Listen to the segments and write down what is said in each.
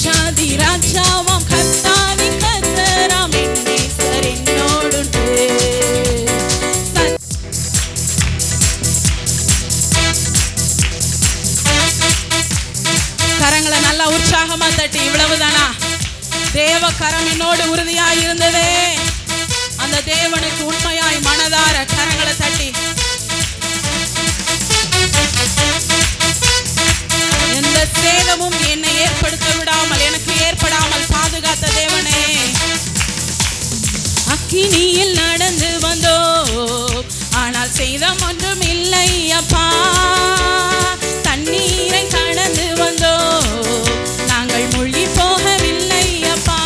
ராஜாதி ராஜாவாம் கர்த்தாதி கர்த்தராம் என் நேசர் என்னோடுண்டு. கரங்களை நல்லா உற்சாகமா தட்டி, இவ்வளவுதானா? தேவ கரம் என்னோடு உறுதியாய் இருந்ததே. அந்த தேவனுக்கு உண்மையாய் மனதார கரங்களை தட்டி, எந்த சேதமும் என்னை ஏற்படுத்த விடாமல், எனக்கு ஏற்படாமல் பாதுகாத்த தேவனே. அக்கினியில் நடந்து வந்தோ, ஆனால் சேதம் ஒன்றும் இல்லை அப்பா. தண்ணீரை கடந்து வந்தோ, நாங்கள் மூழ்கி போகவில்லை அப்பா.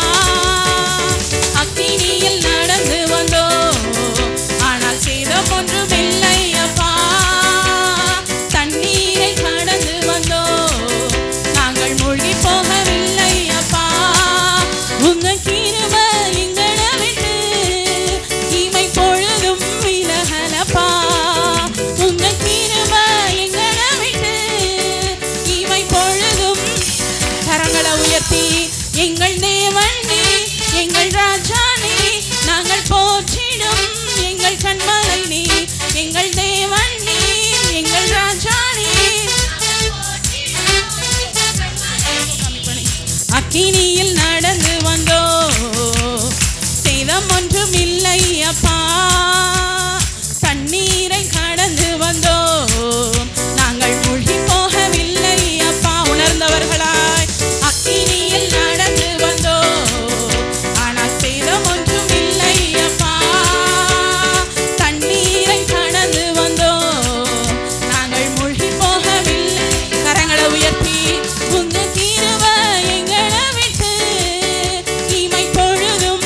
அக்கினியில் நடந்து வந்தோ, ஆனால் சேதம் ஒன்றும் இல்லை அப்பா. தண்ணீரை கடந்து வந்தோ, நாங்கள் மூழ்கி போகவில்லை அப்பா. உங்க கிருபை எங்களை விட்டு இமை பொழுதும் விலகலப்பா. உங்க கிருபை எங்களை விட்டு இமை பொழுதும். கரங்களை உயர்த்தி, எங்கள் தேவன் நீ, எங்கள் ராஜா நீ, நாங்கள் போற்றிடும் எங்கள் கண்மலை நீ. எங்கள் தேவன் நீ, எங்கள் ராஜா நீ. அக்கினியில் நடந்து வந்தோ, சேதம் ஒன்றும் இல்லை அப்பா. தண்ணீரை கடந்து வந்தோ, நாங்கள் மூழ்கி போகவில்லை அப்பா. உணர்ந்தவர்களாய் அக்கினியில் நடந்து வந்தோ, ஆனால் சேதம் ஒன்றும் இல்லை அப்பா. தண்ணீரை கடந்து வந்தோ, நாங்கள் மூழ்கி போகவில்லை. கரங்களை உயர்த்தி, உங்க கிருபை எங்களை விட்டு இமை பொழுதும்.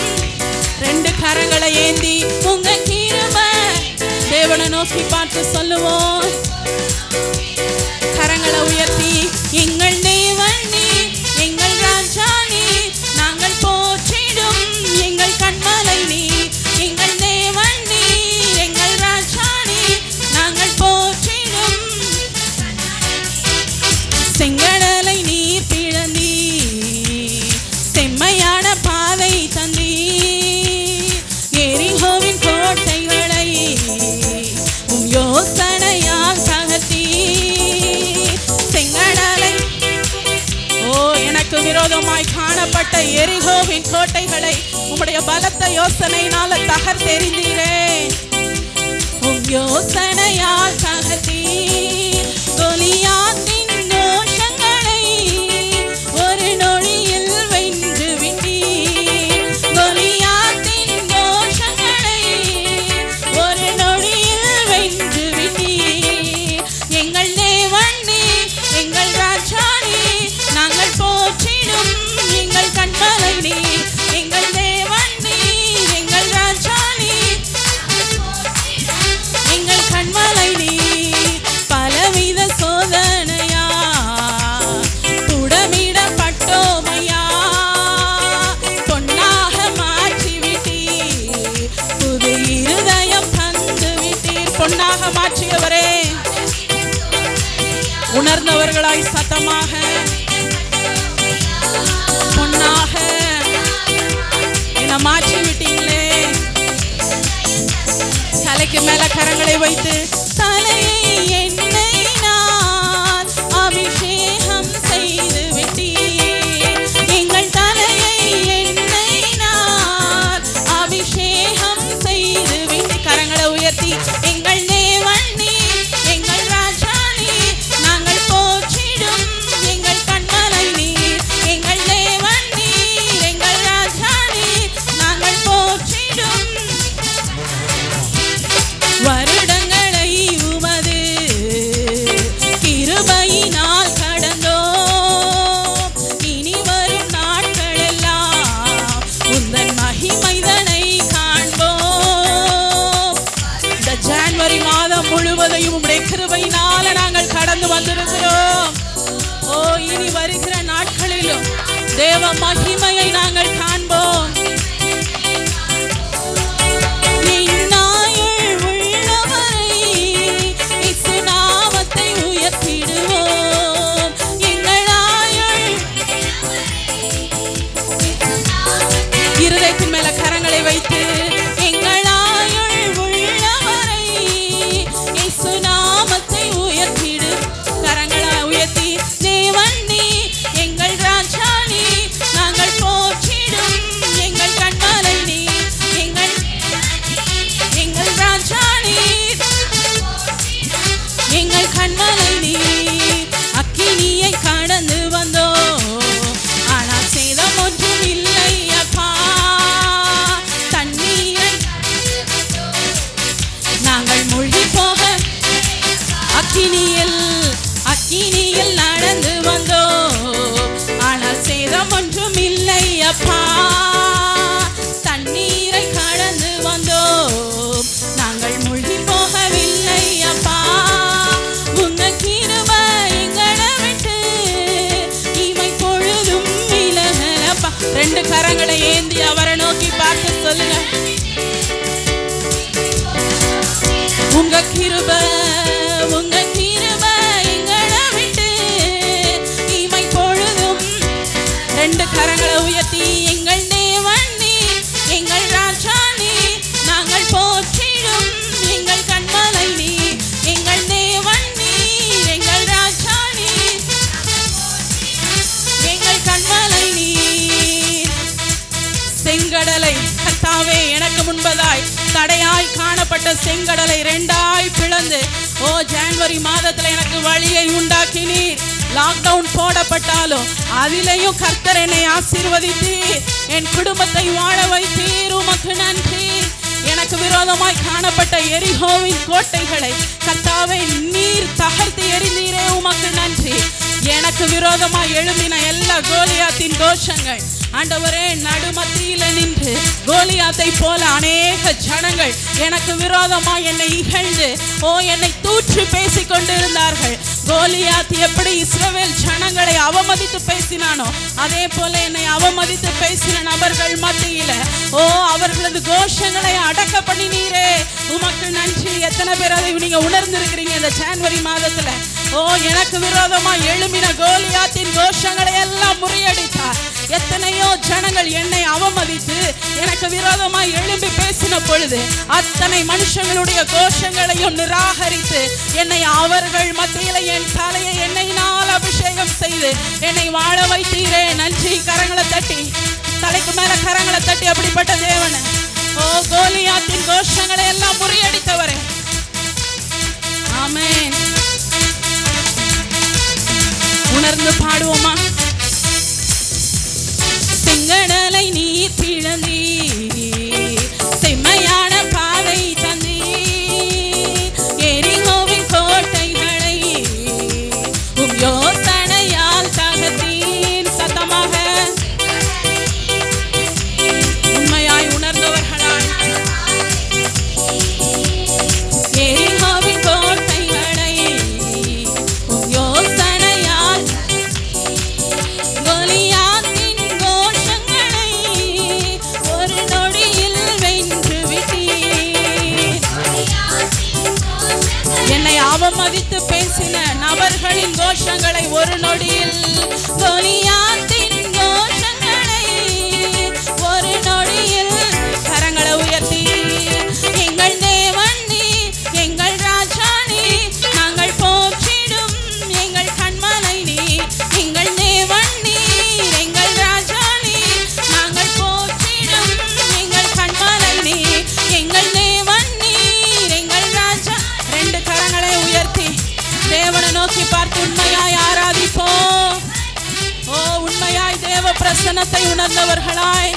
ரெண்டு கரங்களை ஏந்தி, உங்க கிருபை. தேவனை நோக்கி பார்த்து சொல்லுவோம். கரங்களை உயர்த்தி, எங்கள் தேவன் நீ, எங்கள் ராஜா நீ, நாங்கள் போற்றிடும் எங்கள் கண்மலை நீ. எங்கள் தேவன் நீ, எங்கள் ராஜா நீ, நாங்கள் போற்றிடும். செங்கடலை நீர் பிளந்தீ, செம்மையான பாதை தந்தீ. எரிகோவின் கோட்டைகளை உம் யோசனையால் தகர்த்தீ. செங்கடலை, ஓ எனக்கு விரோதமாய் காணப்பட்ட எரிகோவின் கோட்டைகளை உம்முடைய பலத்த யோசனையினால தகர்த்தெறிந்தீரே. உம் யோசனையால் தகர்த்தீ. கோலியாத்தின் தோஷங்களை ஒரு நொடியில் வென்று விட்டீர். கோலியாத்தின் தோஷங்களை ஒரு நொடியில் வென்று விட்டீர். எங்கள் தேவன் நீ, எங்கள் ராஜா நீ, நாங்கள் போற்றிடும் எங்கள் கண்மலை நீ. எங்கள் தேவன் நீ, எங்கள் ராஜா நீ, எங்கள் கண்மலை நீ. பலவித சோதனையா புடமிடப்பட்டோமையா, பொன்னாக மாற்றி விட்டீர். புது இருதயம் தந்து விட்டீர். பொன்னாக மாற்றியவரே, உணர்ந்தவர்களாய் சத்தமாக, பொன்னாக என்னை மாற்றி விட்டீங்களே. தலைக்கு மேல கரங்களை வைத்து, தலையை எண்ணெயினால் அபிஷேகம் செய்து விட்டீர். எங்கள் தலையை எண்ணெயினால் அபிஷேகம் செய்து விட்டீர். கரங்களை உயர்த்தி, எங்கள் தேவன் நீ, எங்கள் ராஜா நீ, நாங்கள் போற்றிடும் எங்கள் கண்மலை நீ. எங்கள் தேவன் நீ, எங்கள் ராஜா நீ, நாங்கள் போற்றிடும். வருடங்களை உமது கிருபையினால் கடந்தோ, இனி வரும் நாட்களெல்லாம் உந்தன் மகிமைதனை காண்போம். இந்த ஜனவரி மாதம் முழுவதையும் உம்முடைய கிருபையினால நாங்கள் கடந்து வந்திருக்கிறோம். ஓ, இனி வருகிற நாட்களிலும் தேவ மகிமையை நாங்கள் காண்போம். கரங்களை ஏந்தி அவரை நோக்கி பார்த்து சொல்லுங்க, உங்க கிருபை எங்களை விட்டு இமை பொழுதும். ரெண்டு கரங்களை உயர்த்தி, எங்கள் தேவன் நீ, எங்கள் ராஜா நீ, நாங்கள் போற்றிடும் எங்கள் கண்மலை நீ. எங்கள் தேவன் நீ, எங்கள் ராஜா நீ, எங்கள் கண்மலை நீ. செங்கடலை கர்த்தாவே எனக்கு முன்பதாய் தடையாய் காணப்பட்ட செங்கடலை இரண்டாய் பிளந்து, ஜனவரி மாதத்துல எனக்கு வழியை உண்டாக்கினீர். லாக்டவுன் போடப்பட்டாலும் அதிலையும் கர்த்தர் என்னை ஆசீர்வதித்தீர். என் குடும்பத்தை வாழ வைத்தீர். உமக்கு நன்றி. எனக்கு விரோதமாய் காணப்பட்ட எரிகோவின் கோட்டைகளை கர்த்தாவே நீர் தகர்த்து எறிந்தீரே, உமக்கு நன்றி. எனக்கு விரோதமாய் எழும்பின எல்லா கோலியாத்தின் கோஷங்கள் ஆண்டவரே நடுமத்தியில நின்று கோலியாத்தை போல அநேக ஜனங்கள் எனக்கு விரோதமாய் என்னை இகழ்ந்து என்னை தூற்றி பேசிக் கொண்டிருந்தார்கள். கோலியாத் எப்படி இஸ்ரவேல் ஜனங்களை அவமதித்து பேசினானோ அதே போல என்னை அவமதித்து பேசின நபர்கள் மத்தியில அவர்களது கோஷங்களை அடக்க பண்ணினீரே, உமக்கு நன்றி. எத்தனை பேர் அதை நீங்க உணர்ந்திருக்கிறீங்க இந்த ஜனவரி மாதத்துல? எனக்கு விரோதமா எழும்பின கோலியாத்தின் கோஷங்களை எல்லாம் முறியடித்தார். எத்தனையோ ஜனங்கள் என்னை அவமதித்து எனக்கு விரோதமா எழும்பி பேசின பொழுது அத்தனை மனுஷங்களுடைய கோஷங்களையும் நிராகரித்து என்னை அவர்கள் மத்தியில என் தலையை எண்ணெயினால் அபிஷேகம் செய்து என்னை வாழ வைத்தீரே, நன்றி. கரங்களை தட்டி, தலைக்கு மேல கரங்களை தட்டி, அப்படிப்பட்ட தேவன் கோலியாத்தின் கோஷங்களை எல்லாம் முறியடித்தவரே, ஆமென். உணர்ந்து பாடுவோமா? செங்கடலை நீர் பிளந்தீ, செம்மையான பாதை தந்தீ, எரிகோவின் கோட்டைகளை உம் யோசனையால் தகர்த்தீர். சத்தமாக உண்மையாய் உணர்ந்தவர்களாய் எரிகோவின் கோட்டைகளை உம் யோசனையால் கோலியாத்தின் கோஷங்களை ஒரு நொடியில் வென்று விட்டீர். என்னை அவமதித்து பேசின நபர்களின் கோஷங்களை ஒரு நொடியில், கோலியாத்தின் கோஷங்களை ஒரு நொடியில். கரங்களை உயர்த்தி, எங்கள் தேவன் நீ, எங்கள் ராஜா நீ, நாங்கள் போற்றிடும் எங்கள் கண்மலை நீ. எங்கள் தேவன் நீ, எங்கள் ராஜா நீ, நாங்கள் போற்றிடும் எங்கள் கண்மலை நீ. எங்கள் தேவன் நீ, எங்கள் ராஜா. ரெண்டு கரங்களை உயர்த்தி தேவனை நோக்கி பார்த்து உண்மையாய் ஆராதிப்போம். உண்மையாய் தேவ பிரசன்னத்தை உணர்ந்தவர்களாய்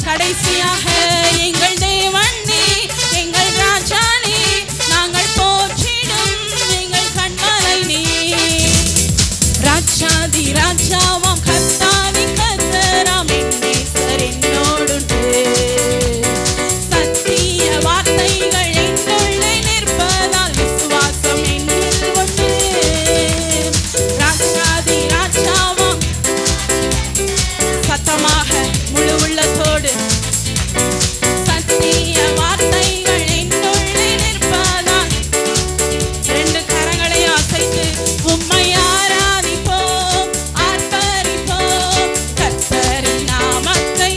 கடைசியாக, எங்கள் தேவன் நீ, எங்கள் ராஜா நீ, நாங்கள் போற்றிடும் எங்கள் கண்மலை நீ. ராஜாதி ராஜாவாம் கர்த்தாதி கர்த்தராம் என் நேசர் என்னோடுண்டு. சத்திய வார்த்தைகள் என்னுள்ளே நிற்பதால் விசுவாசம் என்னில் உண்டு. ராஜாதி ராஜாவாம், சத்தமாக முழு உள்ளத்தோடு, சத்திய வார்த்தைகள் என்னுள்ளே நிற்பதால். ரெண்டு கரங்களை அசைத்து உம்மை ஆராதிப்போம், ஆர்ப்பரிப்போம் கர்த்தரின் நாமத்தை.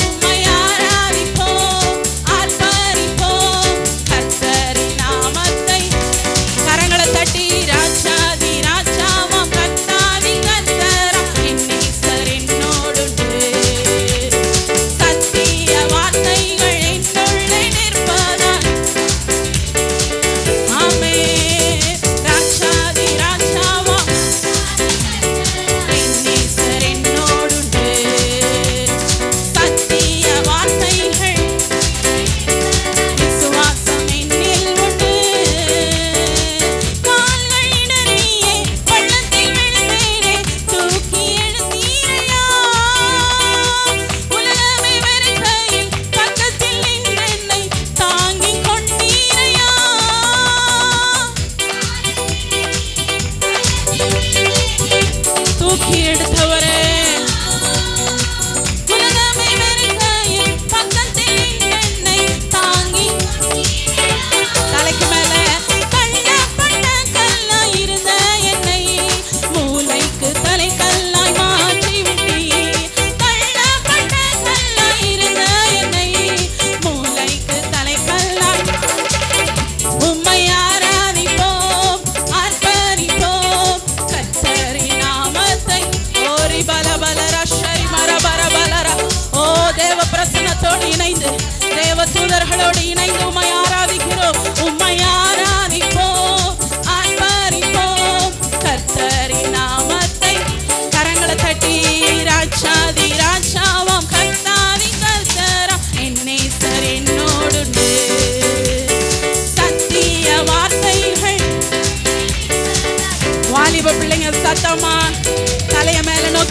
உம்மை ஆராதிப்போம், ஆர்ப்பரிப்போம் கர்த்தரின் நாமத்தை. கரங்களை தட்டி, ராஜாதி ராஜாவாம் கர்த்தாதி கர்த்தராம் என் நேசர் என்னோடுண்டு. சத்திய வார்த்தைகள் என்னுள்ளே நிற்பதால். ஆமென். ராஜாதி ராஜாவாம் என் நேசர் என்னோடுண்டு. சத்திய வார்த்தைகள் விசுவாசம் என்னில் உண்டு. கால்கள் இடறியே பள்ளத்தில் விழுந்தேனே, தூக்கி எடுத்தீரையா. உலகமே வெறுக்கையில் பக்கத்தில் நின்றென்னை தாங்கிக் கொண்டீரையா. தூக்கி எடுத்தவரே,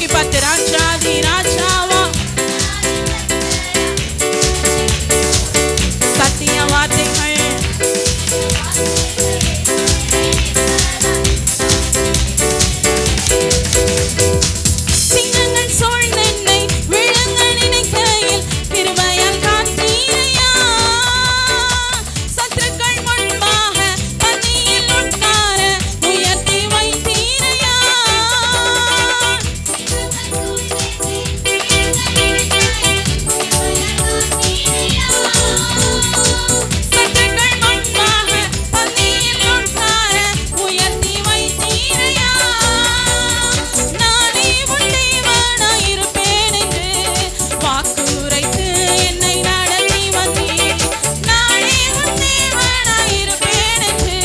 தூக்கி பார்த்து ராஜாதி ராஜாவா சத்திய வார்த்தைகள் சிங்கங்கள் சூழ்ந்தென்னை விழுங்க நினைக்கையில் கிருபையால் காத்தீரையா. சத்துருக்கள் முன்பாக பந்தியில் உட்கார உயர்த்தி வைத்தீரையா. சத்துருக்கள் முன்பாக பந்தியில் உட்கார உயர்த்தி வைத்தீரையா. நானே உன் தேவனாயிருப்பேன் என்று வாக்குரைத்து என்னை நடத்தி வந்தீர். நானே உன் தேவனாயிருப்பேன் என்று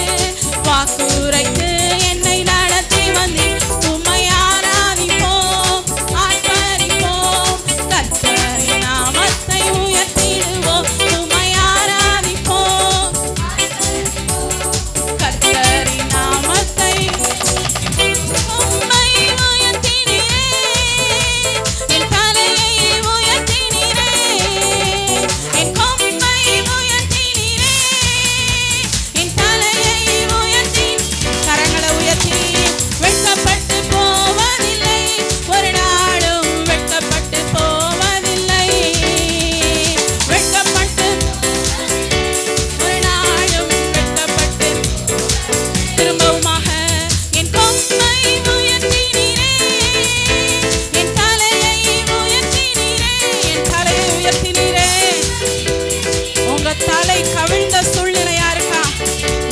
வாக்குரைத்து என்னை நடத்தி வந்தீர். உம்மை ஆராதிப்போம், ஆர்ப்பரிப்போம், கர்த்தரின் நாமத்தை உயர்த்திடுவோம். உம்மை ஆராதிப்போம், கர்த்தரின் நாமத்தை உம்மை உயர்த்தினீரே. என் தலையை உயர்த்தினீரே. என் கொம்பை உயர்த்தினீரே. என் தலையை உயர்த்தி கரங்களை உயர்த்தி வெட்கப்பட்டு போவதில்லை. ஒரு நாளும் வெட்கப்பட்டு போவதில்லை. வெட்கப்பட்டு ஒரு நாளும் வெட்கப்பட்டு திரும்பவுமாக என் கொம்பை உயர்த்தினீரே. என் தலையை உயர்த்தினீரே. என் தலையை உயர்த்தினீரே. உங்க தலை கவிழ்ந்த சூழ்நிலையா இருக்கா?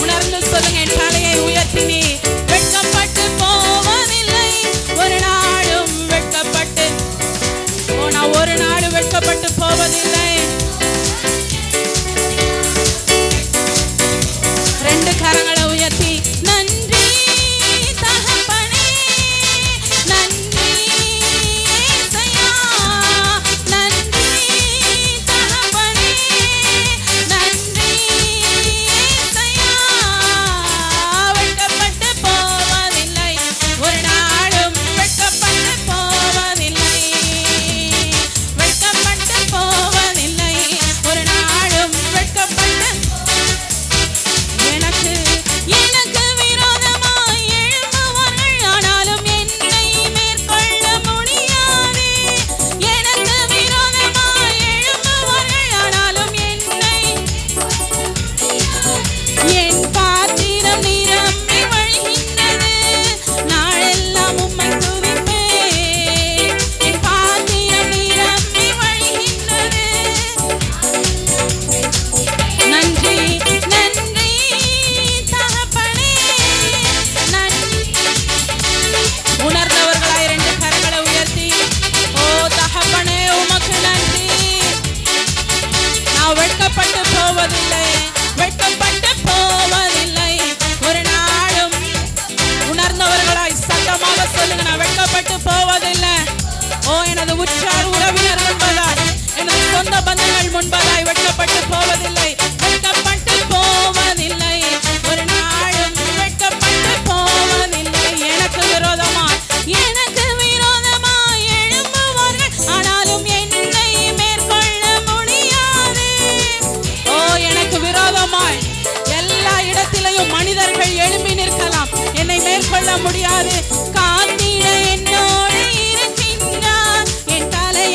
உணர்ந்து சொல்லுங்க, என் தலையை உயர்த்தினீ. வெட்கப்பட்டு போவதில்லை. ஒரு நாளும் வெட்கப்பட்டு நான் ஒரு நாளும் வெட்கப்பட்டு போவதில்லை. ரெண்டு கரங்களை உயர்த்தி நன்றி தகப்பனே, நன்றி ஏசையா, நன்றி தகப்பனே, நன்றி ஏசையா. வெட்கப்பட்டு போவதில்லை. ஒரு நாளும் வெட்கப்பட்டு போவதில்லை. வெட்கப்பட்டு போவதில்லை. ஒரு நாளும் வெட்கப்பட்டு எனக்கு விரோதமாய் எழும்புவார்கள், ஆனாலும் என்னை மேற்கொள்ள முடியாது. எனக்கு விரோதமாய் எழும்புவார்கள், ஆனாலும் என் பாத்திரம் நிரம்பி வழிகின்றது. நாளெல்லாம் உம்மை துதிப்பேன். என் பாத்திரம் நிரம்பி வழிகின்றது. நன்றி நன்றி தகப்பனே, நன்றி. உணர்ந்தவர்களாய் ரெண்டு கரங்களை உயர்த்தி ஓ தகப்பனே உமக்கு நன்றி. நான் வெட்கப்பட்டு போவதில்லை. வெட்கப்பட்டு போவதில்லை. ஒரு நாளும் உணர்ந்தவர்களாய் சத்தமாக சொல்லுங்க, நான் வெட்கப்பட்டு போவதில்லை. ஓ எனது உற்றார் உறவினர் முன்பதாய், எனது சொந்த பந்தங்கள் முன்பதாய் வெட்கப்பட்டு போவதில்லை. வெட்கப்பட்டு போவதில்லை. ஒரு நாளும் வெட்கப்பட்டு போவதில்லை. எனக்கு விரோதமாய் எழும்புவார்கள், ஆனாலும் என்னை மேற்கொள்ள முடியாது. ஓ எனக்கு விரோதமாய் எல்லா இடத்திலையும் மனிதர்கள் எழும்பி நிற்கலாம், என்னை மேற்கொள்ள முடியாது. காத்திட என்னோடு இருக்கின்றார். என் தலையை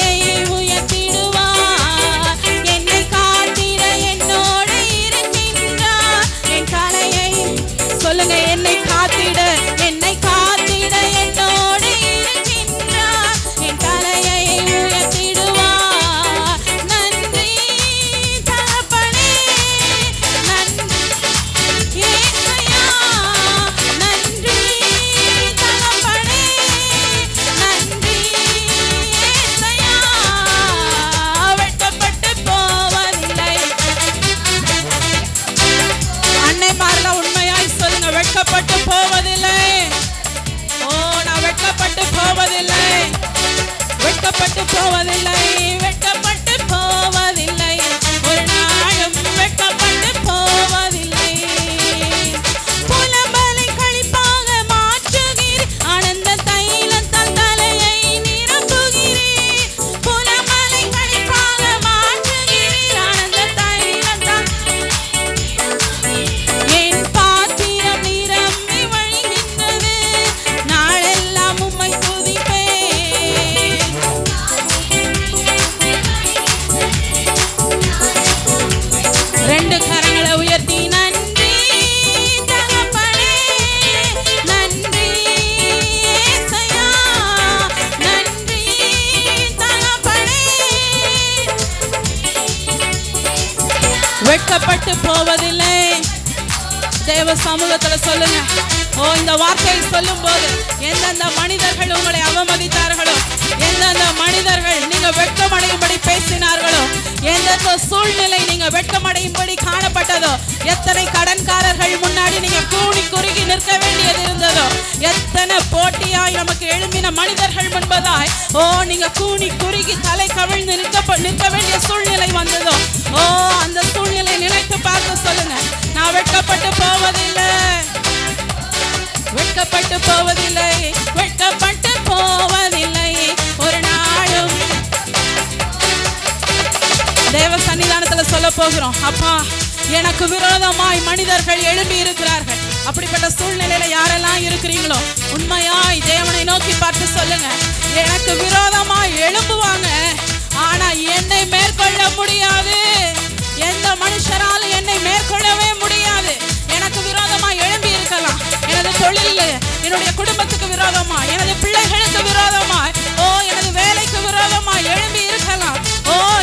தேவ சமூகத்துல சொல்லுங்க. இந்த வார்த்தையை சொல்லும் போது எந்தெந்த மனிதர்கள் உங்களை அவமதித்தார்களோ, எந்தெந்த மனிதர்கள் நீங்க வெட்கமடையும்படி பேசினார்களோ, எந்தெந்த சூழ்நிலை நீங்க வெட்கமடையும்படி காணப்பட்டதோ, எத்தனை கடன்காரர்கள் முன்னாடி நீங்க கூணி குறுகி நிற்க வேண்டியது இருந்ததோ, எத்தனை போட்டியாய் நமக்கு எழும்பின மனிதர்கள் முன்பதாய் நீங்க கூணி குறுகி தலை கவிழ்ந்து நிற்க வேண்டிய சூழ்நிலை வந்ததோ, அந்த சூழ்நிலை நினைத்து பார்த்து சொல்லுங்க. நான் வெட்கப்பட்டு போவதில்லை, வெட்கப்பட்டு போவதில்லை, வெட்கப்பட்டு போவதில்லை ஒரு நாளும். தேவ சன்னிதானத்துல சொல்ல போகிறோம். அப்பா, எனக்கு விரோதமாய் மனிதர்கள் எழும்பி இருக்கிறார்கள். அப்படிப்பட்ட சூழ்நிலையில யாரெல்லாம் இருக்கிறீங்களோ உண்மையாய் தேவனை நோக்கி பார்த்து சொல்லுங்க. எனக்கு விரோதமாய் எழும்புவாங்க, ஆனா என்னை மேற்கொள்ள முடியாது. எந்த மனுஷராலும் என்னை மேற்கொள்ளவே முடியாது. எனக்கு விரோதமா எழும்பி இருக்கலாம், எனது தொழில், என்னுடைய குடும்பத்துக்கு விரோதமா, எனது பிள்ளைகளுக்கு விரோதமா, எனது வேலைக்கு விரோதமா எழும்பி இருக்கலாம்.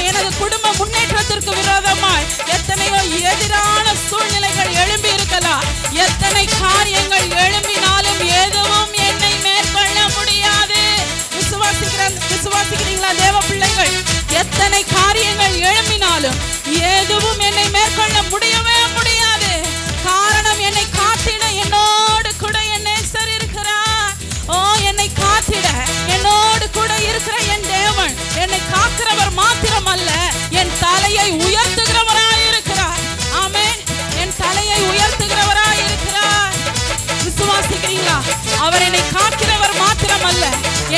எனது குடும்ப முன்னேற்றத்திற்கு விரோதமாய் எத்தனையோ எதிரான சூழ்நிலைகள் எழும்பி இருக்கலாம். எத்தனை காரியங்கள் எழும்பினாலும் எதுவும் என்னை மேற்கொள்ள முடியாது. விசுவாசிக்கிறீங்களா தேவ பிள்ளைகள்? எத்தனை காரியங்கள் எழும்பினாலும் எதுவும் என்னை மேற்கொள்ள முடியவே முடியாது. காரணம், என்னை காத்திட என்னோடு கூட என் நேசர் இருக்கிறார். என்னை காத்திட என்னோடு கூட இருக்கிற என் தேவன் என்னை காக்கிறவர் மாத்திரம் அல்ல, என் தலையை உயர்த்துகிறவராய் இருக்கிறார். ஆமென். என் தலையை உயர்த்துகிறவராய் இருக்கிறார். விசுவாசிக்கிறீங்களா? அவர் என்னை காக்கிறவர் மாத்திரம் அல்ல,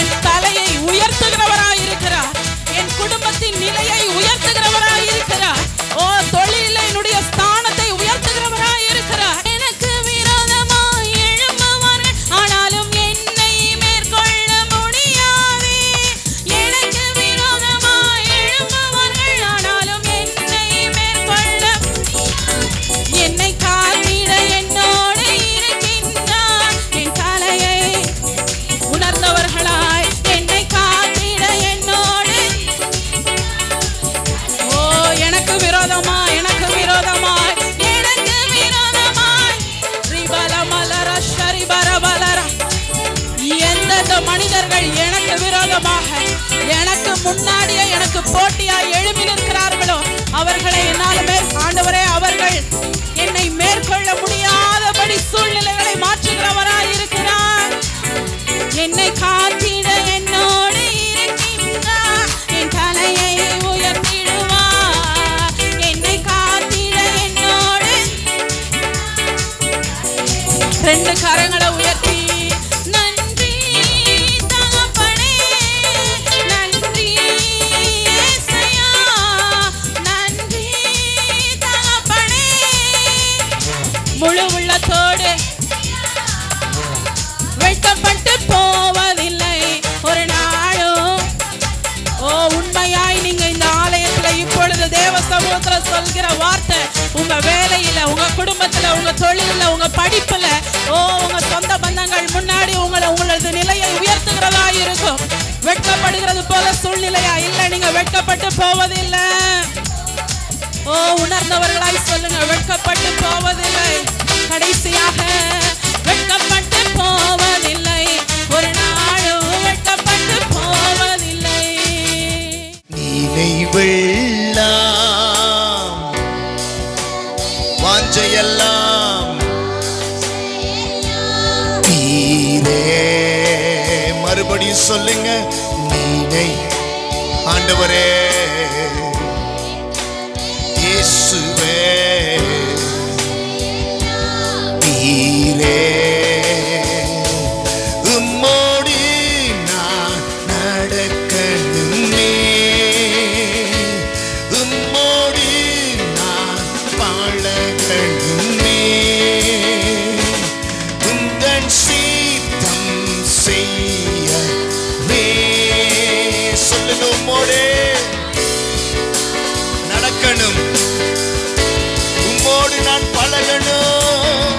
என் தலையை உயர்த்துகிறவராய் இருக்கிறார். என் குடும்பத்தின் நிலையை உயர்த்துகிறவராய் இருக்கிறார். தொழிலில் என்னுடைய ஸ்தானத்தை உயர்த்துகிறவராய் இருக்கிறார். எனக்கு விரோதமாய் எழும்புவார்கள், ஆனாலும் என்னை மேற்கொள்ள முடியாது. எனக்கு விரோதமாய் எழும்புவார்கள், ஆனாலும் என்னை மேற்கொள்ள என்னை காத்திட என்னோடு இருக்கின்றார். என் தலையை உணர்ந்தவர்களாய் என்னை காத்திட என்னோடு. எனக்கு விரோதமாய், எனக்கு விரோதமாய், எனக்கு விரோதமாய் ரிபலமலர ஷரிபரபலர எந்தெந்த மனிதர்கள் எனக்கு விரோதமாக, எனக்கு முன்னாடியே எனக்கு போட்டியாய் எழுப்பி நிற்கிறார்களோ அவர்களை என்னாலுமே ஆண்டவரே, அவர்கள் என்னை மேற்கொள்ள முடியாதபடி சூழ்நிலைகளை மாற்றுகிறவராய் இருக்கிறார். என்னை காத்திட என்னோடு இருக்கின்றார். என் தலையை உயர்த்திடுவார். என்னை காத்திட என்னோடு. ரெண்டு கரங்களை உயர்த்தி நன்றி தகப்பனே, நன்றி ஏசையா, நன்றி தகப்பனே. முழு உள்ளத்தோடு வெட்கப்பட்டு போவதில்லை ஒரு நாளும். உண்மையாய் நீங்க இந்த ஆலயத்துல இப்பொழுது தேவ சமூகத்துல சொல்கிற வார்த்தை உங்க வேலையில, உங்க குடும்பத்துல, உங்க தொழில, உங்க படிப்புல, உங்க சொந்த பந்தங்கள் முன்னாடி உங்களது நிலையை உயர்த்துகிறதா இருக்கும். வெட்கப்படுகிறது போல சூழ்நிலையா இல்லை, நீங்க வெட்கப்பட்டு போவதில்லை. உணர்ந்தவர்களாய் சொல்லுங்க, வெட்கப்பட்டு போவதில்லை. கடைசியாக வெட்கப்பட்டு போவதில்லை ஒரு நாளும், வெட்கப்பட்டு போவதில்லை. நினைவெல்லாம் வாஞ்சையெல்லாம் தீரே. மறுபடியும் சொல்லுங்க, நீனை ஆண்டவரே இயேசுவே தீரே. உம்மோடி நான் நடக்கணுமே, உம்மோடி நான் பழகணுமே. உந்தன் சீத்தம் செய்யவே. சொல்லுங்க, உம்மோடே நடக்கணும், உம்மோடு நான் பழகணும்,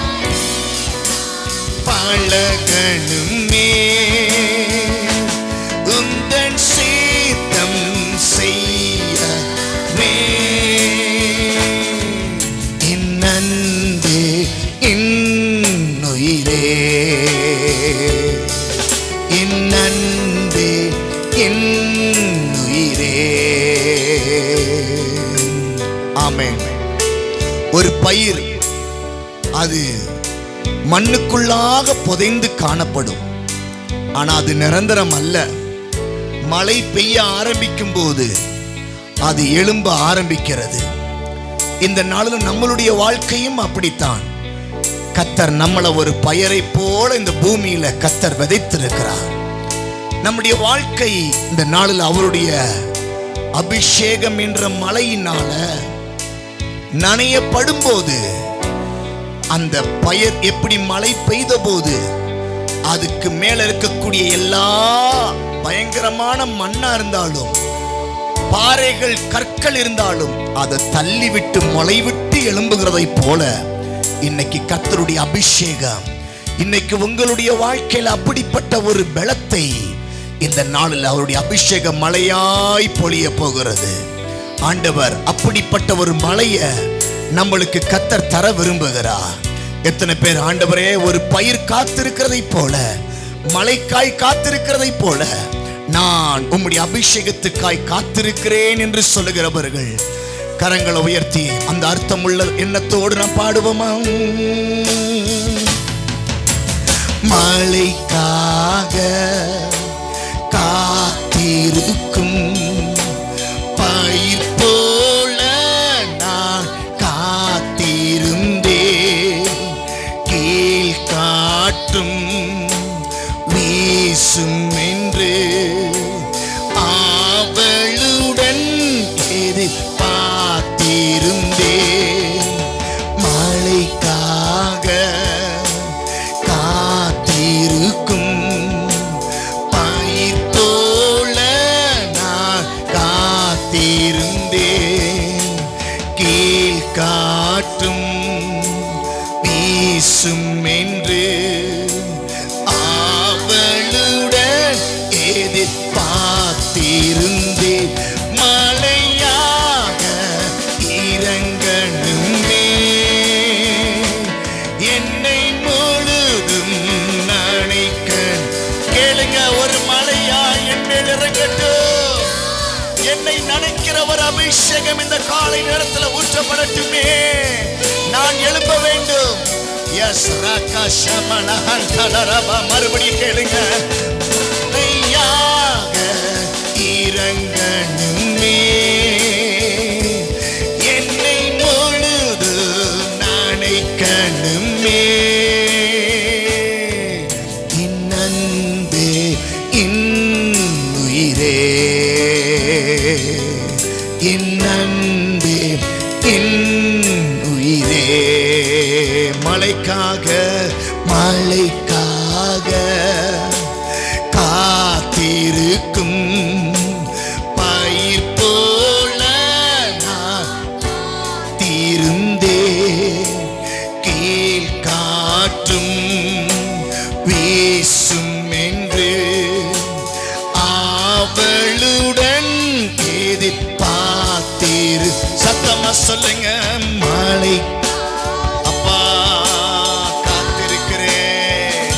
பழகணுமே. உந்தன் சீத்தம் செய்யவே. என் அன்பே, என் அன்பே என் உயிரே. ஆமென். ஒரு பயிர் அது மண்ணுக்குள்ளாக புதைந்து காணப்படும். ஆனா அது நிரந்தரம் அல்ல. மழை பெய்ய ஆரம்பிக்கும் போது அது எழும்ப ஆரம்பிக்கிறது. இந்த நாளில் நம்மளுடைய வாழ்க்கையும் அப்படித்தான். கர்த்தர் நம்மளை ஒரு பயிரை போல இந்த பூமியில கர்த்தர் விதைத்திருக்கிறார். நம்முடைய வாழ்க்கை இந்த நாளில் அவருடைய அபிஷேகம் என்ற மழையினால நனையப்படும் போது, அந்த பயிர் எப்படி மழை பெய்த போது அதுக்கு மேல இருக்கக்கூடிய எல்லா பயங்கரமான மண்ணா இருந்தாலும், பாறைகள் கற்கள் இருந்தாலும் அதை தள்ளிவிட்டு முளைவிட்டு எழும்புகிறதை போல இன்னைக்கு கர்த்தருடைய அபிஷேகம் இன்னைக்கு உங்களுடைய வாழ்க்கையில் அப்படிப்பட்ட ஒரு பலத்தை இந்த நாளில் அவருடைய அபிஷேக மழையாய் பொழிய போகிறது. ஆண்டவர் அப்படிப்பட்ட ஒரு மழையை நம்மளுக்கு கர்த்தர் தர விரும்புகிறார். எத்தனை பேர் ஆண்டவரே ஒரு பயிர் காத்திருக்கிறதை போல, மழைக்காய் காத்திருக்கிறதை போல நான் உம்முடைய அபிஷேகத்துக்காய் காத்திருக்கிறேன் என்று சொல்லுகிறவர்கள் கரங்களை உயர்த்தி அந்த அர்த்தமுள்ள எண்ணத்தோடு நான் பாடுவோமா? மழைக்காக காத்திருக்கும் பயிர் போல நான் காத்திருந்தேன். கீழ் காற்றும் வீசும் என்று ஆவலுடன் எதிர்பார்த்திருந்தேன். மழைக்காக காத்திருக்கும் பயிர் போல நான் காத்திருந்தேன். கீழ் காற்றும் வீசும் என்று ஆவலுடன் எதிர்பார்த்திருந்தேன். மழையாக இறங்கணுமே, என்னை முழுதும் நனைக்க. கேளுங்க, ஒரு மழையா என் மேல் இறங்கட்டும். என்னை நனைக்கிற ஒரு அபிஷேகம் இந்த காலை நேரத்தில் ஊற்றப்படட்டுமே. நான் எழுப்ப வேண்டும். எஸ் ராகா ஷமலஹன் தலரபா. மறுபடியும் கேளுங்க, மழையாக இறங்கணுமே, என்னை முழுது நனைக்கணுமே. என் அன்பே என் உயிரே, என் அன்பே என் உயிரே. மழைக்காக மழைக்காக காத்திருக்கும் பயிர் போல நான் தீர்ந்தேன். கீழ் காற்றும் வீசும் என்று ஆவலுடன் எதிர்பார்த்திரு. சத்தமா சொல்லுங்க, மழை அப்பா காத்திருக்கிறேன்.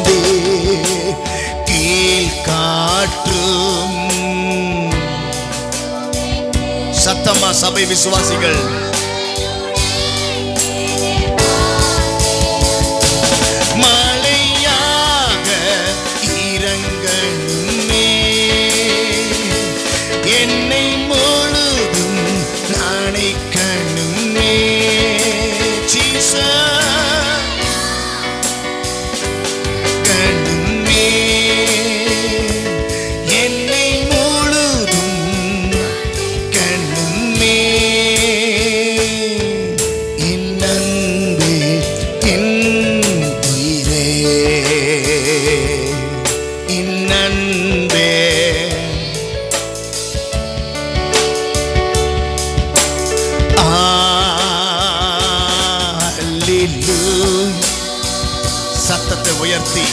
காத்திருந்தேன். கீழ் காற்றும். சத்தமா சபை விசுவாசிகள், மழையாக இறங்கணுமே, என்னை முழுதும் நனைக்கணுமே. கணுமே, என்னை முழுதும் கணுமே. என் அன்பே என் உயிரே, என் அன்பே. சத்தத்தை உயர்த்தி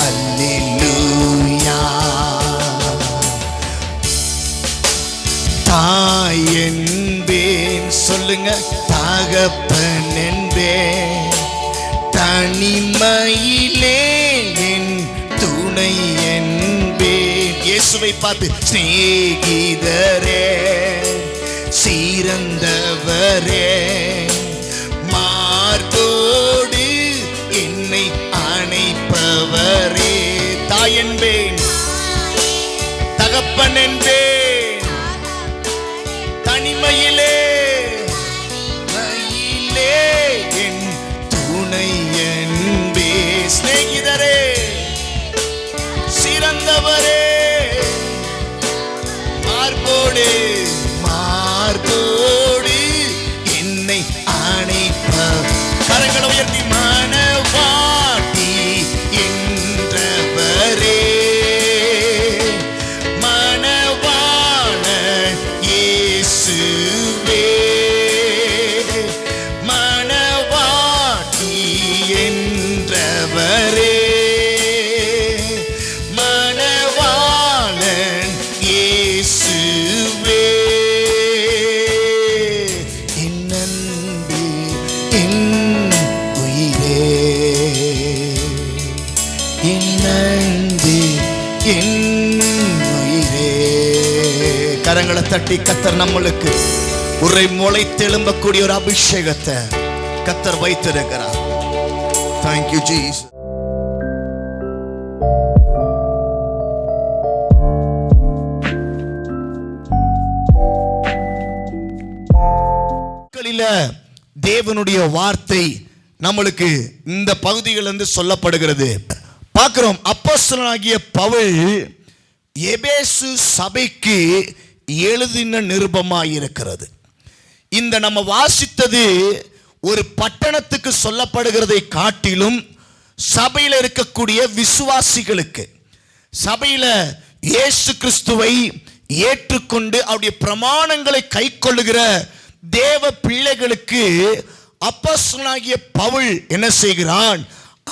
அல்லேலூயா. தாய் என்பே சொல்லுங்க. தகப்பன் என்பே தனிமையிலே என் துணை என்பேன். இயேசுவை பார்த்து சிநேகிதரே சிறந்தவரே மார்போடு என்னை அணைப்பவரே. தாய் என்பேன், தகப்பன் என்பேன், தனிமையிலே என் துணை என்பே. சிநேகிதரே சிறந்தவரே மார்போடு என்னை அணைப்ப. கரங்களை உயர்த்தி மனவாட்டி என்றவரே மனவாள இயேசுவே மனவாட்டி என்றவரே மனவாளன் இயேசுவே. என் அன்பு என் உயிரே என் அன்பு என் உயிரே. கரங்களை தட்டி கர்த்தர் நம்மளுக்கு ஒரு முளைத்தெழும்பக்கூடிய ஒரு அபிஷேகத்தை கர்த்தர் வைத்திருக்கிறார். Thank you Jesus. தேவனுடைய வார்த்தை நம்மளுக்கு இந்த பகுதிகளிலிருந்து சொல்லப்படுகிறது. பார்க்கிறோம், அப்போஸ்தலனாகிய பவுல் எபேசு சபைக்கு எழுதின நிருபமாயிருக்கிறது. இந்த நம்ம வாசித்தது ஒரு பட்டணத்துக்கு சொல்லப்படுகிறதை காட்டிலும் சபையில் இருக்கக்கூடிய விசுவாசிகளுக்கு, சபையில இயேசு கிறிஸ்துவை ஏற்றுக்கொண்டு அவருடைய பிரமாணங்களை கைக்கொள்ளுகிற தேவ பிள்ளைகளுக்கு அப்போஸ்தலனாகிய பவுல் என்ன செய்கிறான்?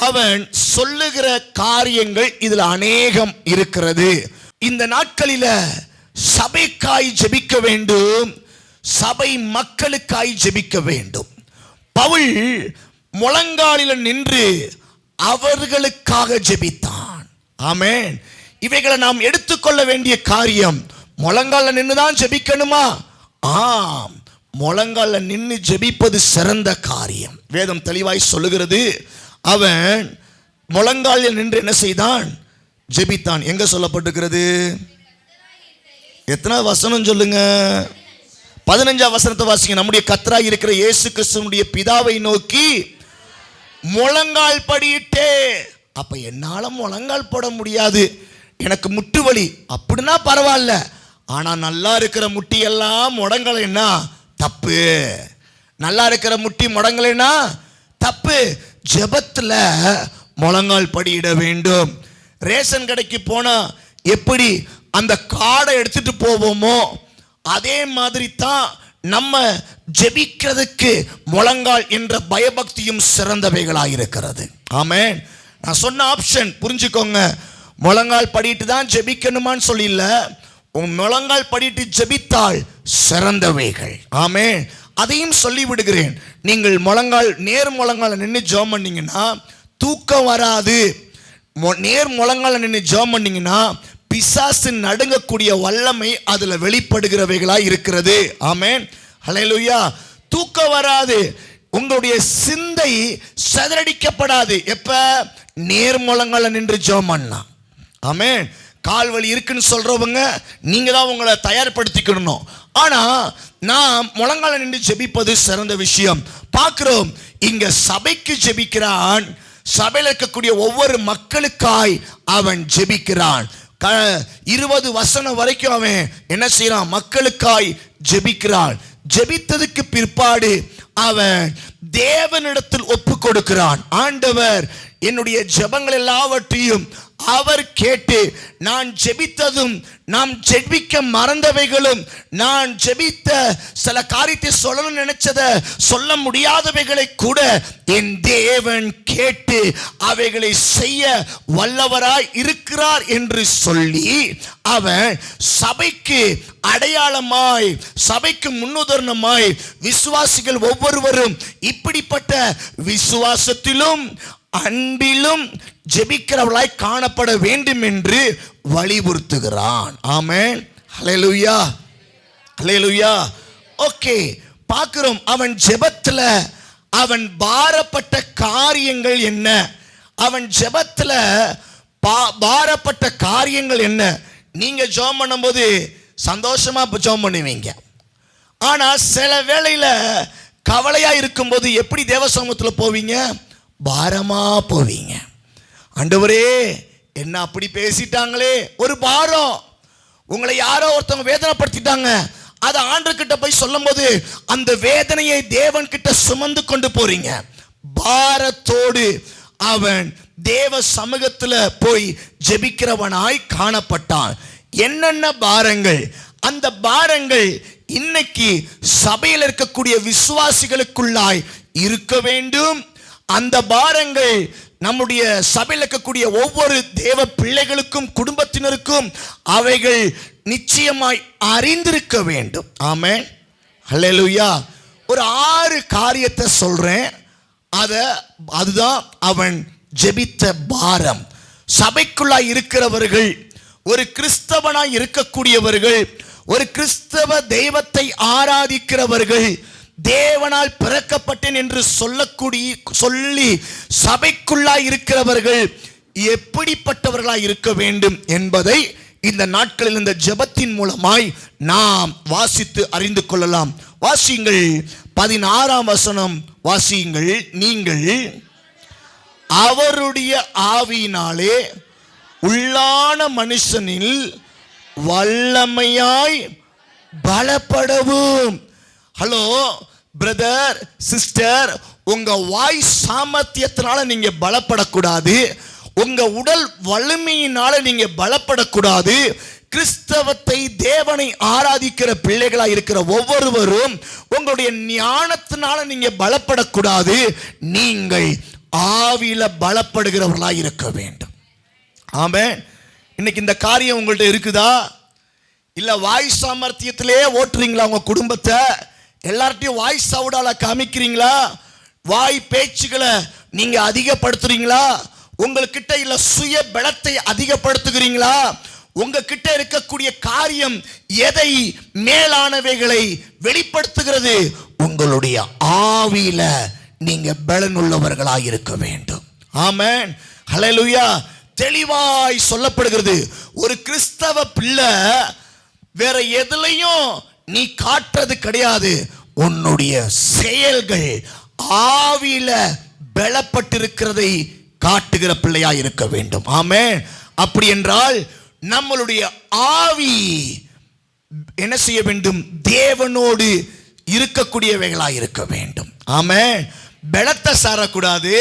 அவன் சொல்லுகிற காரியங்கள் இதுல அநேகம் இருக்கிறது. இந்த நாட்களில சபைக்காய் ஜெபிக்க வேண்டும், சபை மக்களுக்காய் ஜெபிக்க வேண்டும். பவுல் முழங்காலில் நின்று அவர்களுக்காக ஜெபித்தான். ஆமென். இவைகளை நாம் எடுத்துக்கொள்ள வேண்டிய காரியம். முழங்கால நின்றுதான் ஜெபிக்கணுமா? ஆம், முழங்கால நின்று ஜெபிப்பது சிறந்த காரியம். வேதம் தெளிவாய் சொல்லுகிறது. அவன் முழங்காலில் நின்று என்ன செய்தான்? ஜெபித்தான். எங்க சொல்லப்பட்டிருக்கிறது? எத்தனை வசனம் சொல்லுங்க? 15ஆம் வசனத்தை வாசிங்க. நம்முடைய கர்த்தராய் இருக்கிற இயேசு கிறிஸ்துவினுடைய பிதாவை நோக்கி முழங்கால் படியிட்டே. அப்ப என்னால முழங்கால் போட முடியாது, எனக்கு முட்டு வலி, அப்படின்னா பரவாயில்ல. ஆனா நல்லா இருக்கிற முட்டி எல்லாம் முடங்கலைன்னா தப்பு. நல்லா இருக்கிற முட்டி முடங்கலைன்னா தப்பு. ஜெபத்துல முழங்கால் படியிட வேண்டும். ரேஷன் கடைக்கு போனா எப்படி அந்த கார்டை எடுத்துட்டு போவோமோ அதே மாதிரி தான் நம்ம ஜெபிக்கிறதுக்கு முழங்கால் என்ற பயபக்தியும் சிறந்தவைகளாயிருக்கிறது. ஆமென். நான் சொன்ன ஆப்ஷன் புரிஞ்சுக்கோங்க. முழங்கால் படிட்டு தான் ஜெபிக்கணுமான்னு சொல்லல, உன் முழங்கால் படிட்டு ஜெபித்தால் சிறந்தவைகள். ஆமென். அதையும் சொல்லி விடுகிறேன். நீங்கள் முழங்கால் நேர் முழங்கால நின்று ஜெபம் பண்ணீங்கன்னா தூக்கம் வராது. நேர் முழங்கால நின்று ஜெபம் பண்ணீங்கன்னா பிசாசு நடுங்கக்கூடிய வல்லமை அதுல வெளிப்படுகிறவைகளா இருக்கிறது. ஆமென். ஹல்லேலூயா. தூக்கம் வராது, உங்களுடைய சிந்தை சிதறடிக்கப்படாது. எப்ப? நேர் முழங்கால நின்று ஜெபம் பண்ணா. ஆமென். கால் வலி இருக்குன்னு சொல்றவங்க நீங்க தான் உங்களை தயார்படுத்திக்கணும். ஆனா நான் முழங்கால நின்று ஜெபிப்பது சிறந்த விஷயம். பார்க்கிறோம், இங்க சபைக்கு ஜெபிக்கிறான். சபையில் இருக்கக்கூடிய ஒவ்வொரு மக்களுக்காய் அவன் ஜெபிக்கிறான். 20 வசனம் வரைக்கும் அவன் என்ன செய்யறான்? மக்களுக்காய் ஜெபிக்கிறான். ஜெபித்ததுக்கு பிற்பாடு அவன் தேவனிடத்தில் ஒப்பு கொடுக்கிறான். ஆண்டவர் என்னுடைய ஜெபங்கள் எல்லாவற்றையும் அவர் கேட்டு நான் ஜெபித்ததும் நாம் ஜெபிக்க மறந்தவைகளும் நான் ஜெபித்த சில காரியத்தை சொல்லணும்னு நினைச்சத சொல்ல முடியாதவைகளை கூட என் தேவன் கேட்டு அவைகளை செய்ய வல்லவராய் இருக்கிறார் என்று சொல்லி அவன் சபைக்கு அடையாளமாய், சபைக்கு முன்னுதாரணமாய் விசுவாசிகள் ஒவ்வொருவரும் இப்படிப்பட்ட விசுவாசத்திலும் அன்பிலும் ஜெபிக்கிறவர்களாய் காணப்பட வேண்டும் என்று வலியுறுத்துகிறான். ஆமென். ஹல்லேலூயா, ஹல்லேலூயா. ஓகே, பார்க்கிறோம் அவன் ஜெபத்துல அவன் பாரப்பட்ட காரியங்கள் என்ன, அவன் ஜெபத்துல பாரப்பட்ட காரியங்கள் என்ன. நீங்க ஜெபம் பண்ணும்போது சந்தோஷமா ஜெபம் பண்ணுவீங்க, ஆனா சில வேளையில கவலையா இருக்கும்போது எப்படி தேவ சமூகத்துல போவீங்க? பாரமா போவீங்க. ஆண்டவரே என்ன அப்படி பேசிட்டாங்களே, ஒரு பாரம். உங்களை யாரோ ஒருத்தவங்க வேதனைப்படுத்திட்டாங்க, அதை ஆண்டவர்கிட்ட போய் சொல்லும் போது அந்த வேதனையை தேவன் கிட்ட சுமந்து கொண்டு போறீங்க. பாரத்தோடு அவன் தேவ சமூகத்துல போய் ஜெபிக்கிறவனாய் காணப்பட்டான். என்னென்ன பாரங்கள்? அந்த பாரங்கள் இன்னைக்கு சபையில் இருக்கக்கூடிய விசுவாசிகளுக்குள்ளாய் இருக்க வேண்டும். அந்த பாரங்கள் நம்முடைய சபையில் இருக்கக்கூடிய ஒவ்வொரு தேவ பிள்ளைகளுக்கும் குடும்பத்தினருக்கும் அவைகள் நிச்சயமாய் அறிந்திருக்க வேண்டும். ஆமென், ஹல்லேலூயா. ஒரு 6 காரியத்தை சொல்றேன். அதுதான் அவன் ஜெபித்த பாரம். சபைக்குள்ளாய் இருக்கிறவர்கள், ஒரு கிறிஸ்தவனாய் இருக்கக்கூடியவர்கள், ஒரு கிறிஸ்தவ தெய்வத்தை ஆராதிக்கிறவர்கள், தேவனால் பிறக்கப்பட்டேன் என்று சொல்லி சபைக்குள்ளாய் இருக்கிறவர்கள் எப்படிப்பட்டவர்களாய் இருக்க வேண்டும் என்பதை இந்த நாட்களில் இந்த ஜெபத்தின் மூலமாய் நாம் வாசித்து அறிந்து கொள்ளலாம். வாசியுங்கள், 16ஆம் வசனம் வாசியுங்கள். நீங்கள் அவருடைய ஆவியினாலே உள்ளான மனுஷனில் வல்லமையாய் பலப்படவும். ஹலோ பிரதர், சிஸ்டர், உங்க வாய் சாமர்த்தியத்தினால நீங்க பலப்படக்கூடாது, உங்க உடல் வலிமையினால நீங்க பலப்படக்கூடாது. கிறிஸ்தவத்தை, தேவனை ஆராதிக்கிற பிள்ளைகளாக இருக்கிற ஒவ்வொருவரும் உங்களுடைய ஞானத்தினால நீங்க பலப்படக்கூடாது. நீங்கள் ஆவியில பலப்படுகிறவர்களாக இருக்க வேண்டும். ஆமென். இன்னைக்கு இந்த காரியம் உங்கள்ட்ட இருக்குதா? இல்ல வாய் சாமர்த்தியத்திலே ஓட்டுறீங்களா? உங்க குடும்பத்தை எல்லார்ட்டையும் வாய் சவுடால காமிக்கிறீங்களா? வாய் பேச்சுகளை நீங்க அதிகப்படுத்துறீங்களா? உங்ககிட்ட இல்ல சுய பலத்தை அதிகப்படுத்துகிறீங்களா? உங்ககிட்ட இருக்கக்கூடிய காரியம் எதை மேலானவைகளை வெளிப்படுத்துகிறது? உங்களுடைய ஆவியில நீங்க பலனுள்ளவர்களாக இருக்க வேண்டும். ஆமென், ஹல்லேலூயா. தெளிவாய் சொல்லப்படுகிறது. ஒரு கிறிஸ்தவ பிள்ளை வேற எதுலையும் நீ காட்டுறது கிடையாது. உன்னுடைய செயல்கள் ஆவியில பலப்பட்டிருக்கிறதை காட்டுகிற பிள்ளையா இருக்க வேண்டும். ஆமென். அப்படி என்றால் நம்மளுடைய ஆவி என்ன செய்ய வேண்டும்? தேவனோடு இருக்கக்கூடியவைகளாக இருக்க வேண்டும். ஆமென். பலத்தை சாரக்கூடாது,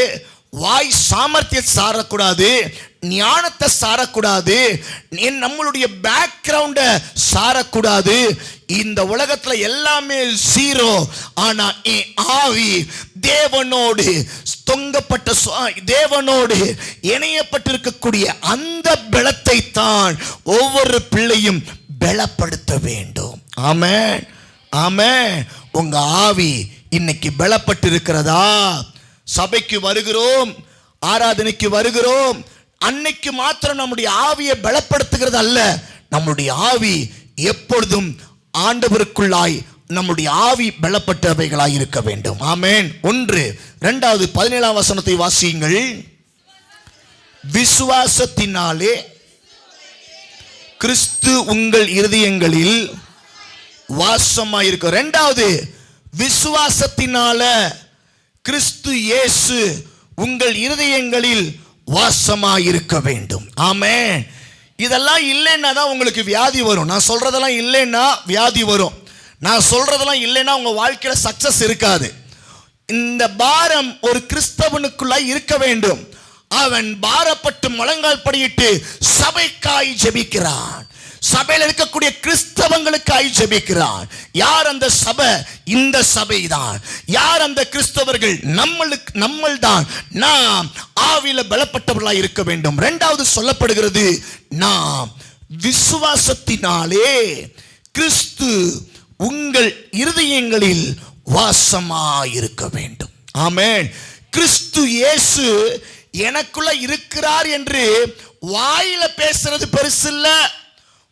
வாய் சாமர்த்தியத்தை சாரக்கூடாது, ஞானத்தை சாரக்கூடாது, நம்மளுடைய பேக்ரவுண்ட சாரக்கூடாது. இந்த உலகத்துல எல்லாமே ஜீரோ. ஆனா ஆவி தேவனோடு தொங்கப்பட்ட, தேவனோடு இணையப்பட்டிருக்கக்கூடிய அந்த பலத்தை தான் ஒவ்வொரு பிள்ளையும் பலப்படுத்த வேண்டும். ஆமென், ஆமென். உங்க ஆவி இன்னைக்கு பலப்பட்டு இருக்கிறதா? சபைக்கு வருகிறோம், ஆராதனைக்கு வருகிறோம், அன்னைக்கு மாத்திரம் நம்முடைய ஆவியை பலப்படுத்துகிறது அல்ல. நம்முடைய ஆவி எப்பொழுதும் ஆண்டவருக்குள்ளாய் நம்முடைய ஆவி பலப்பட்டவைகளாய் இருக்க வேண்டும். ஆமென். 1, 2, 17ஆம் வசனத்தை வாசியுங்கள். விசுவாசத்தினாலே கிறிஸ்து உங்கள் இருதயங்களில் வாசமாயிருக்க. 2வது, விசுவாசத்தினால கிறிஸ்து இயேசு உங்கள் இருதயங்களில் வாசமாயிருக்க வேண்டும். ஆமென். இதெல்லாம் இல்லைன்னா தான் உங்களுக்கு வியாதி வரும். நான் சொல்றதெல்லாம் இல்லைன்னா வியாதி வரும். நான் சொல்றதெல்லாம் இல்லைன்னா உங்க வாழ்க்கையில சக்சஸ் இருக்காது. இந்த பாரம் ஒரு கிறிஸ்தவனுக்குள்ள இருக்க வேண்டும். அவன் பாரப்பட்டு முழங்கால் படியிட்டு சபைக்காய் ஜெபிக்கிறான். சபையில் இருக்கக்கூடிய கிறிஸ்தவங்களுக்காய் ஜெபிக்கிறான். யார் அந்த சபை? இந்த சபைதான். யார் அந்த கிறிஸ்தவர்கள்? நம்மள் தான். நாம் ஆவியில பலப்பட்டவர்களாய் இருக்க வேண்டும். இரண்டாவது சொல்லப்படுகிறது, நாம் விசுவாசத்தினாலே கிறிஸ்து உங்கள் இருதயங்களில் வாசமாயிருக்க வேண்டும். ஆமென். கிறிஸ்து இயேசு எனக்குள்ள இருக்கிறார் என்று வாயில பேசுறது பெருசு இல்ல.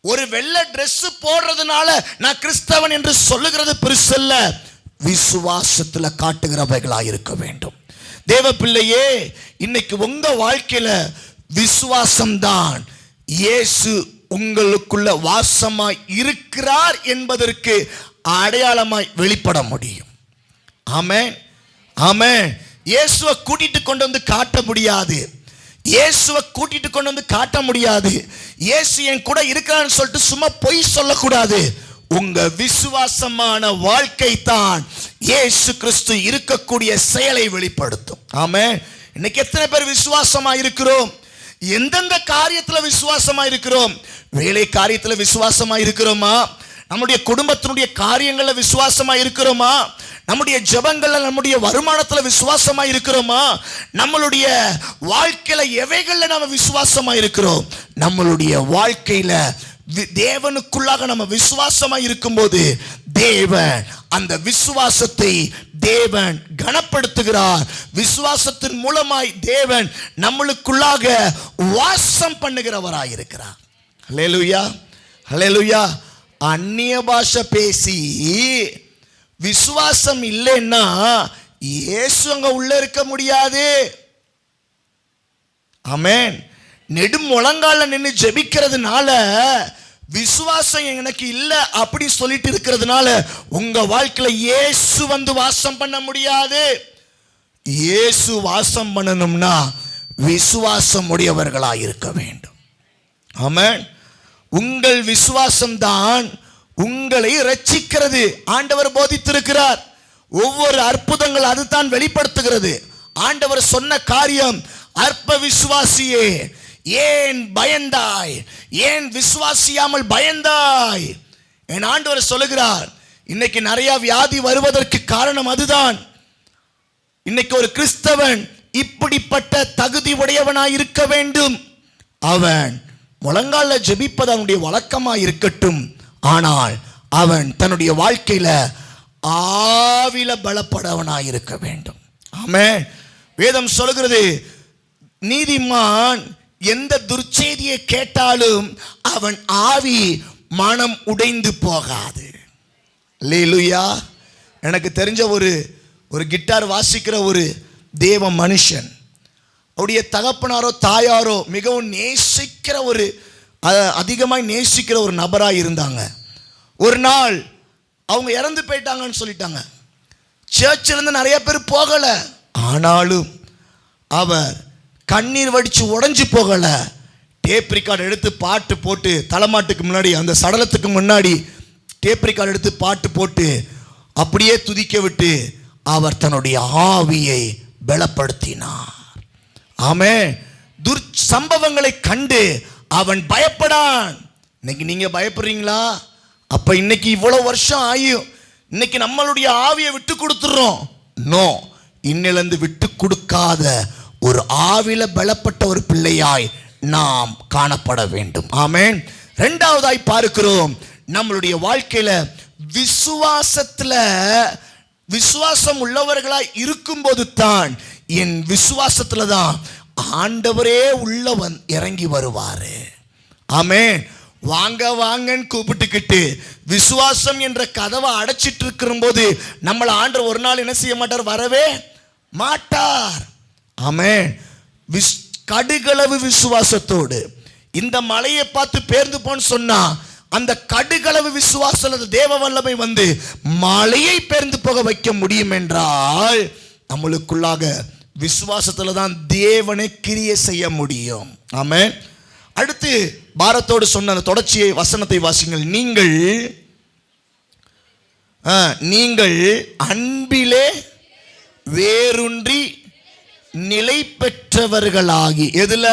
ஒரு வெள்ளை Dress போடுறதுனால நான் கிறிஸ்தவன் என்று சொல்லுகிறது பெருசு இல்ல. விசுவாசத்துல காட்டுகிறவைகளாய் இருக்க வேண்டும். தேவ பிள்ளையே, இன்னைக்கு உங்க வாழ்க்கையில விசுவாசம்தான் இயேசு உங்களுக்குள்ள வாசமாய் இருக்கிறார் என்பதற்கு அடையாளமாய் வெளிப்பட முடியும். ஆமென், ஆமென். இயேசுவை கூட்டிட்டு கொண்டு வந்து காட்ட முடியாது. இயேசுவை கூட்டிட்டு கொண்டு வந்து காட்ட முடியாது. இயேசு என் கூட இருக்கிறான்னு சொல்லிட்டு சும்மா பொய் சொல்லக்கூடாது. உங்க விசுவாசமான வாழ்க்கை தான் இயேசு கிறிஸ்து இருக்கக்கூடிய செயலை வெளிப்படுத்தும். ஆமென். இன்னைக்கு எத்தனை பேர் விசுவாசமா இருக்கிறோம்? எந்தெந்த காரியத்துல விசுவாசமா இருக்கிறோம்? வேலை காரியத்துல விசுவாசமா இருக்கிறோமா? நம்முடைய குடும்பத்தினுடைய காரியங்கள்ல விசுவாசமா இருக்கிறோமா? நம்முடைய ஜெபங்கள்ல, நம்முடைய வருமானத்துல விசுவாசமா இருக்கிறோமா? நம்மளுடைய வாழ்க்கையில எவைகள்ல நம்ம விசுவாசமா இருக்கிறோம்? நம்மளுடைய வாழ்க்கையில தேவனுக்குள்ளாக நம்ம விசுவாசமா இருக்கும்போது தேவன் அந்த விசுவாசத்தை தேவன் கனப்படுத்துகிறார். விசுவாசத்தின் மூலமாய் தேவன் நம்மளுக்குள்ளாக வாசம் பண்ணுகிறவராய் இருக்கிறார். ஹல்லேலூயா, ஹல்லேலூயா. அந்நிய பாஷை பேசி விசுவாசம் இல்லைன்னா இயேசு அங்க உள்ள இருக்க முடியாது. ஆமென். நெடும் முழங்கால நின்று ஜெபிக்கிறதுனால விசுவாசம் எனக்கு இல்ல அப்படி சொல்லிட்டு இருக்கிறதுனால உங்க வாழ்க்கையில இயேசு வந்து வாசம் பண்ண முடியாது. இயேசு வாசம் பண்ணணும்னா விசுவாசம் உடையவர்களாய் இருக்க வேண்டும். ஆமென். உங்கள் விசுவாசம் தான் உங்களை ரட்சிக்கிறது. ஆண்டவர் போதித்திருக்கிறார். ஒவ்வொரு அற்புதங்கள் அதுதான் வெளிப்படுத்துகிறது. ஆண்டவர் சொன்ன காரியம், அற்ப விசுவாசியே ஏன் பயந்தாய்? ஏன் விசுவாசியாமல் பயந்தாய்? என் ஆண்டவர் சொல்லுகிறார். இன்னைக்கு நிறைய வியாதி வருவதற்கு காரணம் அதுதான். இன்னைக்கு ஒரு கிறிஸ்தவன் இப்படிப்பட்ட தகுதி உடையவனாய் இருக்க வேண்டும். அவன் முழங்கால ஜெபிப்பது அவனுடைய வழக்கமாய் இருக்கட்டும். ஆனால் அவன் தன்னுடைய வாழ்க்கையில ஆவில பலப்படவனாய் இருக்க வேண்டும். ஆமென். வேதம் சொல்கிறது, நீதிமான் எந்த துர்ச்செய்தியை கேட்டாலும் அவன் ஆவி மனம் உடைந்து போகாது. அல்லேலூயா. எனக்கு தெரிஞ்ச ஒரு கிட்டார் வாசிக்கிற ஒரு தேவ மனுஷன், அவருடைய தகப்பனாரோ தாயாரோ மிகவும் நேசிக்கிற அதிகமாக நேசிக்கிற ஒரு நபராக இருந்தாங்க. ஒரு நாள் அவங்க இறந்து போயிட்டாங்கன்னு சொல்லிட்டாங்க. சர்ச்சிலிருந்து நிறைய பேர் போகலை. ஆனாலும் அவர் கண்ணீர் வடித்து உடஞ்சி போகலை. டேப் ரெக்கார்டு எடுத்து பாட்டு போட்டு, தலைமாட்டுக்கு முன்னாடி அந்த சடலத்துக்கு முன்னாடி டேப் ரெக்கார்டு எடுத்து பாட்டு போட்டு அப்படியே துதிக்க விட்டு அவர் தன்னுடைய ஆவியை பலப்படுத்தினார். ஆமென். சம்பவங்களை கண்டு அவன் பயப்படான். இன்னைக்கு நீங்க பயப்படுறீங்களா? அப்ப இன்னைக்கு இவ்வளவு வருஷம் ஆயும் இன்னைக்கு நம்மளுடைய ஆவியை விட்டு கொடுத்துறோம். நோ, இன்னிலிருந்து விட்டு கொடுக்காத ஒரு ஆவில பலப்பட்ட ஒரு பிள்ளையாய் நாம் காணப்பட வேண்டும். ஆமென். இரண்டாவதாய் பார்க்கிறோம், நம்மளுடைய வாழ்க்கையில விசுவாசம் உள்ளவர்களாய் இருக்கும்போது தான், என் விசுவாசத்துல தான் ஆண்டவரே உள்ளவன் இறங்கி வருவாரு. ஆமென். வாங்க வாங்கன்னு கூப்பிட்டுக்கிட்டு விசுவாசம் என்ற கதவை அடைச்சிட்டு இருக்கிற போது நம்மளை ஆண்டவர் ஒரு நாள் என்ன செய்ய மாட்டார்? வரவே மாட்டார். ஆமென். கடுகளவு விசுவாசத்தோடு இந்த மலையை பார்த்து பேர்ந்து போன்னு சொன்னா அந்த கடுகளவு விசுவாசம் தேவ வல்லமை வந்து மலையை பேர்ந்து போக வைக்க முடியும் என்றால் நம்மளுக்குள்ளாக விசுவாசத்துல தான் தேவனை கிரியை செய்ய முடியும். ஆமென். அடுத்து பாரத்தோடு சொன்ன அந்த தொடர்ச்சியை வசனத்தை வாசிங்கள். நீங்கள் அன்பிலே வேரூன்றி நிலை பெற்றவர்களாகி. எதுல?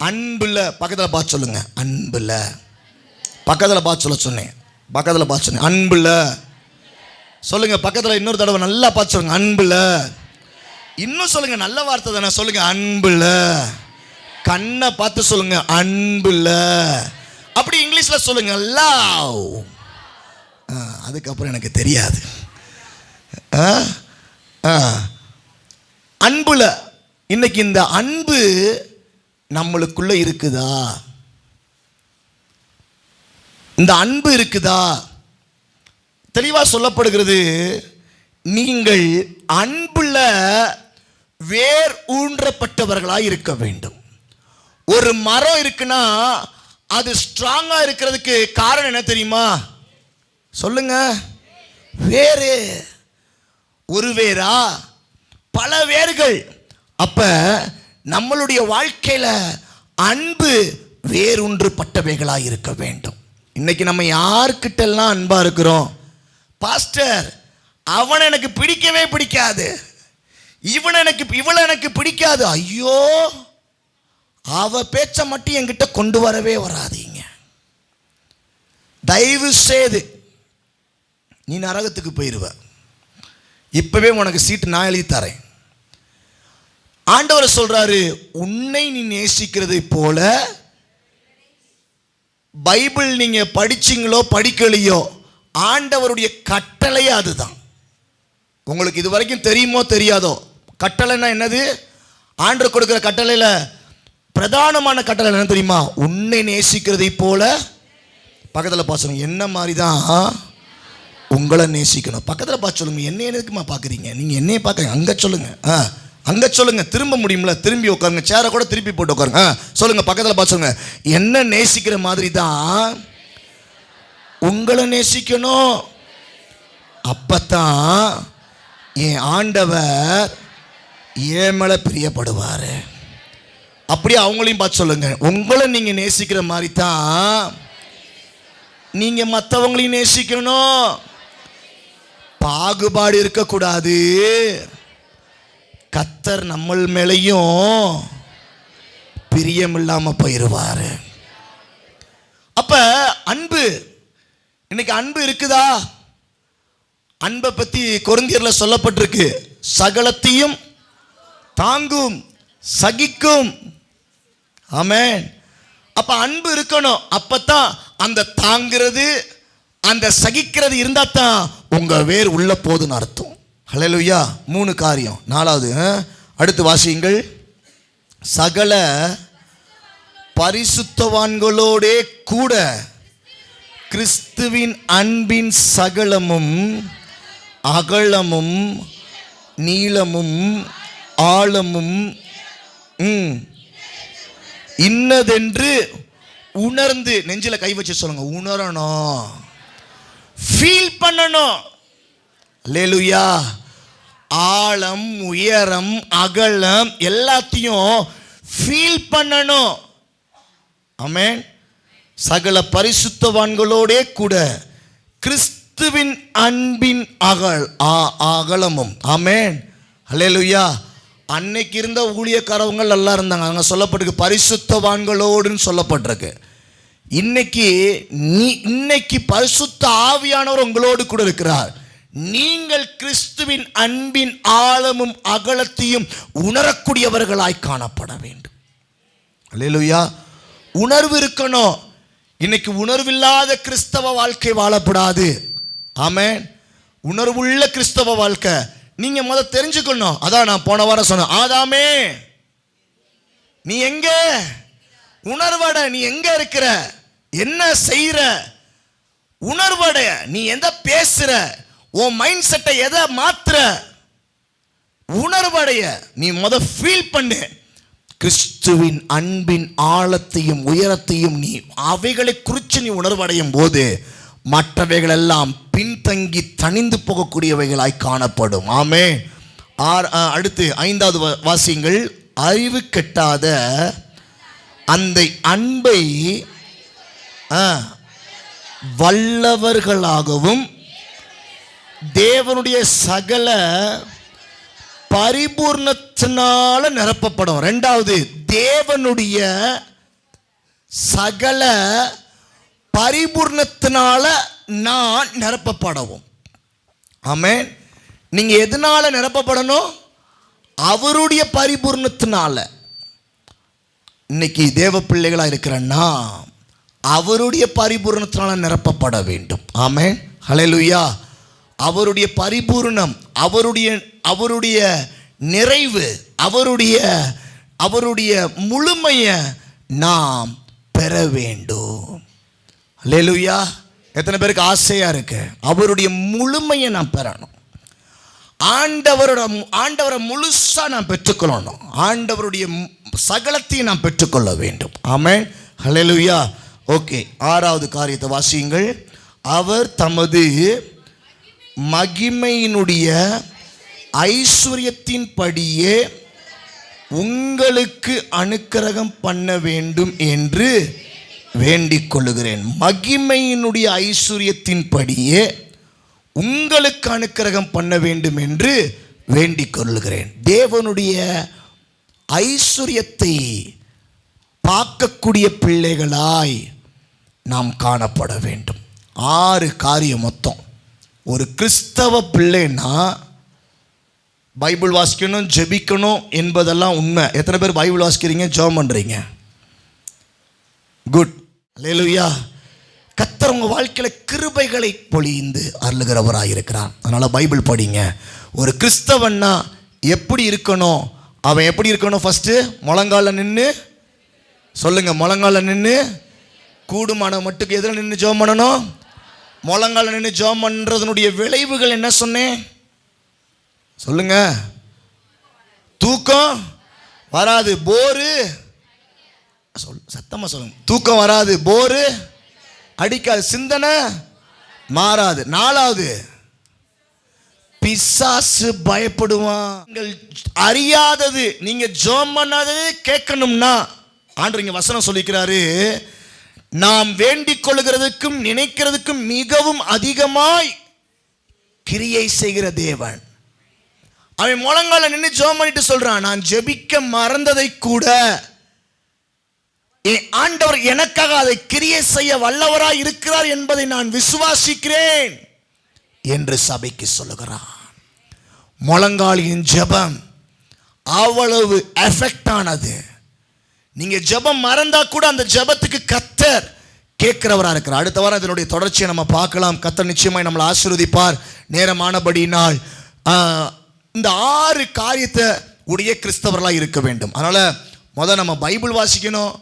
அன்புல. பக்கத்தில் பார்த்து சொல்லுங்க, அன்புல. பக்கத்தில் பார்த்து சொல்ல சொன்னேன், பக்கத்தில் பார்த்து சொன்னேன், அன்புல சொல்லுங்க. பக்கத்தில் இன்னொரு தடவை நல்லா பார்த்து சொல்லுங்க, அன்புல. இன்னும் சொல்லுங்க, நல்ல வார்த்தை தானே, சொல்லுங்க அன்புல. கண்ணை பார்த்து சொல்லுங்க, அன்புல. அப்படி இங்கிலீஷ்ல சொல்லுங்க, லவ். அதுக்கப்புறம் எனக்கு தெரியாது. அன்புல. இன்னைக்கு இந்த அன்பு நம்மளுக்குள்ள இருக்குதா? இந்த அன்பு இருக்குதா? தெளிவா சொல்லப்படுகிறது, நீங்கள் அன்புல வேர் ஊன்றப்பட்டவர்களாய் இருக்க வேண்டும். ஒரு மரம் இருக்குன்னா அது ஸ்ட்ராங்கா இருக்கிறதுக்கு காரணம் என்ன தெரியுமா? சொல்லுங்க. வேறு. ஒரு வேரா? பல வேர்கள். அப்ப நம்மளுடைய வாழ்க்கையில அன்பு வேரூன்றப்பட்டவைகளாய் இருக்க வேண்டும். இன்னைக்கு நம்ம யார்கிட்ட எல்லாம் அன்பா இருக்கிறோம்? பாஸ்டர், அவன் எனக்கு பிடிக்கவே பிடிக்காது, இவளை எனக்கு பிடிக்காது. ஐயோ, அவ பேச்ச மட்டும் என்கிட்ட கொண்டு வரவே வராதீங்க. தயவு செய்து நீ நரகத்துக்கு போயிருவ. இப்பவே உனக்கு சீட்டு நான் எழுதி தரேன். ஆண்டவர் சொல்றாரு, உன்னை நீ நேசிக்கிறதை போல. பைபிள் நீங்க படிச்சீங்களோ படிக்கலையோ, ஆண்டவருடைய கட்டளையே அதுதான். உங்களுக்கு இது வரைக்கும் தெரியுமோ தெரியாதோ, கட்டளைன்னா என்னது? ஆண்டவர் கொடுக்கிற கட்டளையில பிரதானமான கட்டளை என்ன தெரியுமா? உன்னை நேசிக்கிறதை போல. பக்கத்தில் பார்த்து சொல்லுங்க, என்ன மாதிரி தான் உங்களை நேசிக்கணும். பக்கத்தில் பார்த்து சொல்லுங்க, என்ன எதுக்குமா பார்க்குறீங்க? நீங்கள் என்னையே பார்க்குறீங்க, அங்கே சொல்லுங்க. அங்கே சொல்லுங்க. திரும்ப முடியும்ல? திரும்பி உட்காருங்க, சேரை கூட திருப்பி போட்டு உட்காருங்க. சொல்லுங்க, பக்கத்தில் பார்த்து சொல்லுங்க, என்ன நேசிக்கிற மாதிரி தான் உங்களை நேசிக்கணும். அப்பத்தான் என் ஆண்டவர் என் மேல பிரியப்படுவார். அப்படியே அவங்களையும் பார்த்து சொல்லுங்க, உங்களை நீங்க நேசிக்கிற மாதிரி தான் நீங்க மற்றவங்களையும் நேசிக்கணும். பாகுபாடு இருக்கக்கூடாது. கர்த்தர் நம்ம மேலையும் பிரியம் இல்லாம போயிருவாரு. அப்ப அன்பு, இன்னைக்கு அன்பு இருக்குதா? அன்பை பத்தி கொரிந்தியர்ல சொல்லப்பட்டிருக்கு, சகலத்தையும் தாங்கும், சகிக்கும். ஆமென். அப்ப அன்பு இருக்கணும். அப்பதான் அந்த தாங்கிறது, அந்த சகிக்கிறது இருந்தா தான் உங்க வேர் உள்ள போதுன்னு அர்த்தம். ஹல்லேலூயா. 3 காரியம். 4வது அடுத்து வாசியுங்கள். சகல பரிசுத்தவான்களோடே கூட கிறிஸ்துவின் அன்பின் சகலமும் அகலமும் நீளமும் ஆழமும் இன்னதென்று உணர்ந்து. நெஞ்சில கை வச்சு சொல்லுங்க, உணரணும், ஃபீல் பண்ணணும். அல்லேலூயா. ஆழம் உயரம் அகலம் எல்லாத்தையும் ஃபீல் பண்ணணும். ஆமென். சகல பரிசுத்தவான்களோடே கூட கிறிஸ்துவின் அன்பின் அகலமும். ஆமென். அல்லேலூயா. அன்னைக்கு இருந்த ஊழியக்காரவங்க நல்லா இருந்தாங்க, அங்க சொல்லப்பட்டிருக்கு பரிசுத்தவான்களோடுன்னு சொல்லப்பட்டிருக்கு. இன்னைக்கு பரிசுத்த ஆவியானவர் உங்களோடு கூட இருக்கிறார். நீங்கள் கிறிஸ்துவின் அன்பின் ஆழமும் அகலத்தையும் உணரக்கூடியவர்களாய் காணப்பட வேண்டும். அல்லேலூயா. உணர்வு இருக்கணும். இன்னைக்கு உணர்வில்லாத கிறிஸ்தவ வாழ்க்கை வாழப்படாது. ஆமென். உணர்வுள்ள கிறிஸ்தவ வாழ்க்கை நீங்க முதல்ல தெரிஞ்சுக்கணும். அதான் நான் போன வாரம் சொன்னேன், ஆதாமே நீ எங்க? உணர்வட நீ எங்க இருக்கிற? என்ன செய்யற? உணர்வட நீ எந்த பேசுற? உன் மைண்ட் செட்டை எதை மாத்துற? உணர்வடைய நீ ஃபீல் பண்ணு. கிறிஸ்துவின் அன்பின் ஆழத்தையும் உயரத்தையும் நீ அவைகளை குறித்து நீ உணர்வடையும் போது மற்றவைகள் எல்லாம் பின்தங்கி தணிந்து போகக்கூடியவைகளாய் காணப்படும். ஆமென். அடுத்து 5வது வாசியங்கள். அறிவு கெட்டாத அந்த அன்பை வல்லவர்களாகவும் தேவனுடைய சகல பரிபூர்ணத்தினால நிரப்பப்படும். ரெண்டாவது, தேவனுடைய சகல பரிபூர்ணத்தினால நான் நிரப்பப்படவும். ஆமென். நீங்க எதனால நிரப்பப்படணும்? அவருடைய பரிபூர்ணத்தினால. இன்னைக்கு தேவ பிள்ளைகளா இருக்கிறன்னா அவருடைய பரிபூர்ணத்தினால நிரப்பப்பட வேண்டும். ஆமென். ஹல்லேலூயா. அவருடைய பரிபூர்ணம், அவருடைய நிறைவு, அவருடைய முழுமையை நாம் பெற வேண்டும். ஹல்லேலூயா. எத்தனை பேருக்கு ஆசையா இருக்கு அவருடைய முழுமையை நான் பெறணும்? ஆண்டவரை முழுசா நான் பெற்றுக்கொள்ளணும். ஆண்டவருடைய சகலத்தையும் நான் பெற்றுக்கொள்ள வேண்டும். ஆமென். ஹல்லேலூயா. ஓகே, ஆறாவது காரியத்தை வாசியுங்கள். அவர் தமது மகிமையினுடைய ஐஸ்வர்யத்தின் படியே உங்களுக்கு அனுக்கிரகம் பண்ண வேண்டும் என்று வேண்டிக் கொள்ளுகிறேன். மகிமையினுடைய ஐஸ்வர்யத்தின் படியே உங்களுக்கு அனுக்கிரகம் பண்ண வேண்டும் என்று வேண்டிக் கொள்ளுகிறேன். தேவனுடைய ஐஸ்வர்யத்தை பார்க்கக்கூடிய பிள்ளைகளாய் நாம் காணப்பட வேண்டும். 6 காரியம் மொத்தம். ஒரு கிறிஸ்தவ பிள்ளைன்னா பைபிள் வாசிக்கணும், ஜெபிக்கணும் என்பதெல்லாம் உண்மை. எத்தனை பேர் பைபிள் வாசிக்கிறீங்க, ஜெபம் பண்றீங்க? குட். அல்லேலூயா. கர்த்தர் உங்க வாழ்க்கையில கிருபைகளை பொழிந்து அருளுகிறவராக இருக்கிறார். அதனால பைபிள் படிங்க. ஒரு கிறிஸ்தவன்னா எப்படி இருக்கணும்? அவன் எப்படி இருக்கணும்? ஃபர்ஸ்ட் முழங்கால நின்று சொல்லுங்க. முழங்கால நின்று கூடுமான மட்டுக்கு எதில் நின்று ஜெபம் பண்ணணும்? முழங்கால நின்று ஜெபம் பண்றதனுடைய விளைவுகள் என்ன சொன்னேன்? சொல்லுங்க. தூக்கம் வராது, போரு. சத்தமா சொல்லுங்க. தூக்கம் வராது, போரு அடிக்காது, சிந்தனை மாறாது. 4வது, பிசாசு பயப்படுவான். நீங்கள் அறியாதது, நீங்க ஜெபம் பண்ணாதது கேட்கணும்னா ஆண்டவர் இங்க வசனம் சொல்லிக்கிறாரு, நாம் வேண்டிக் கொள்ளுகிறதுக்கும் நினைக்கிறதுக்கும் மிகவும் அதிகமாய் கிரியை செய்கிற தேவன். அவன் முழங்கால நின்று ஜெபம் பண்ணிட்டு சொல்றான், நான் ஜெபிக்க மறந்ததை கூட ஆண்டவர் எனக்காக அதை கிரியை செய்ய வல்லவராய் இருக்கிறார் என்பதை நான் விசுவாசிக்கிறேன் என்று சபைக்கு சொல்லுகிறான். முழங்காலின் ஜெபம் அவ்வளவு எஃபெக்ட் ஆனது. நீங்க ஜெபம் மறந்தா கூட அந்த ஜெபத்துக்கு கர்த்தர் கேட்கிறவரா இருக்கிறார். அடுத்த வாரம் இதனுடைய தொடர்ச்சியை நம்ம பார்க்கலாம். கர்த்தர் நிச்சயமாய் நம்மளை ஆசீர்வதிப்பார். நேரமானபடியினால் இந்த 6 காரியத்தை உடைய கிறிஸ்தவர்களாக இருக்க வேண்டும். அதனால நம்ம பைபிள் வாசிக்கணும்,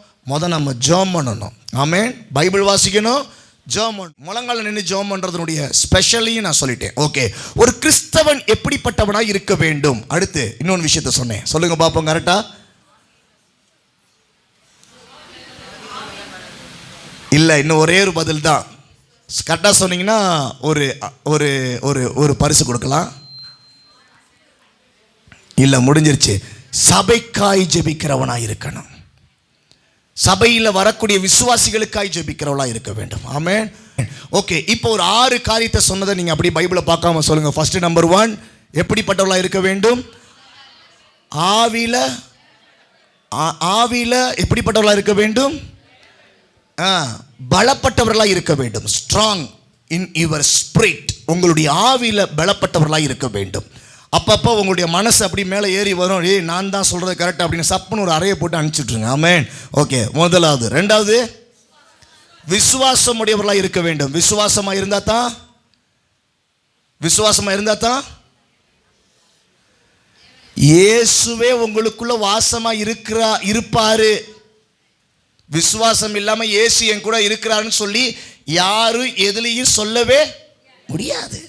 நம்ம ஜெபம் பண்ணணும். ஆமென். பைபிள் வாசிக்கணும், ஜெபம் பண்ணணும். முழங்கால நின்று ஜெபம் பண்றதனுடைய ஸ்பெஷலையும் நான் சொல்லிட்டேன். ஓகே, ஒரு கிறிஸ்தவன் எப்படிப்பட்டவனாக இருக்க வேண்டும்? அடுத்து இன்னொரு விஷயத்தை சொன்னேன். சொல்லுங்க பாப்போம். கரெக்டா? இல்லை, இன்னும் ஒரே ஒரு பதில் தான். கரெக்டாக சொன்னீங்கன்னா ஒரு ஒரு ஒரு ஒரு பரிசு கொடுக்கலாம். இல்லை, முடிஞ்சிருச்சு. சபைக்காய் ஜெபிக்கிறவனாக இருக்கணும். சபையில் வரக்கூடிய விசுவாசிகளுக்காய் ஜெபிக்கிறவளாக இருக்க வேண்டும். ஆமென். ஓகே, இப்போ ஒரு 6 காரியத்தை சொன்னதை நீங்கள் அப்படி பைபிளை பார்க்காம சொல்லுங்க. ஃபர்ஸ்ட் நம்பர் 1, எப்படிப்பட்டவளாக இருக்க வேண்டும்? ஆவியில எப்படிப்பட்டவர்களாக இருக்க வேண்டும்? பலப்பட்டவர்களாக இருக்க வேண்டும். Strong in your spirit. உங்களுடைய ஆவியில பலப்பட்டவர்களாக இருக்க வேண்டும். அப்பப்போ உங்களுடைய மனசு அப்படி மேலே ஏறி வரும், நான் தான் சொல்றது கரெக்ட் அப்படின்னு சப்புன்னு ஒரு அறையை போட்டு அனுப்பிச்சுட்ருங்க. ஆமென். ஓகே, முதலாவது. 2வது, விசுவாசம் உடையவர்களாக இருக்க வேண்டும். விசுவாசமா இருந்தா தான் இயேசுவே உங்களுக்குள்ள வாசமா இருப்பாரு. விசுவாசம் இல்லாம இயேசு என் கூட இருக்கிறாருன்னு சொல்லி யாரும் எதுலையும் சொல்லவே முடியாது.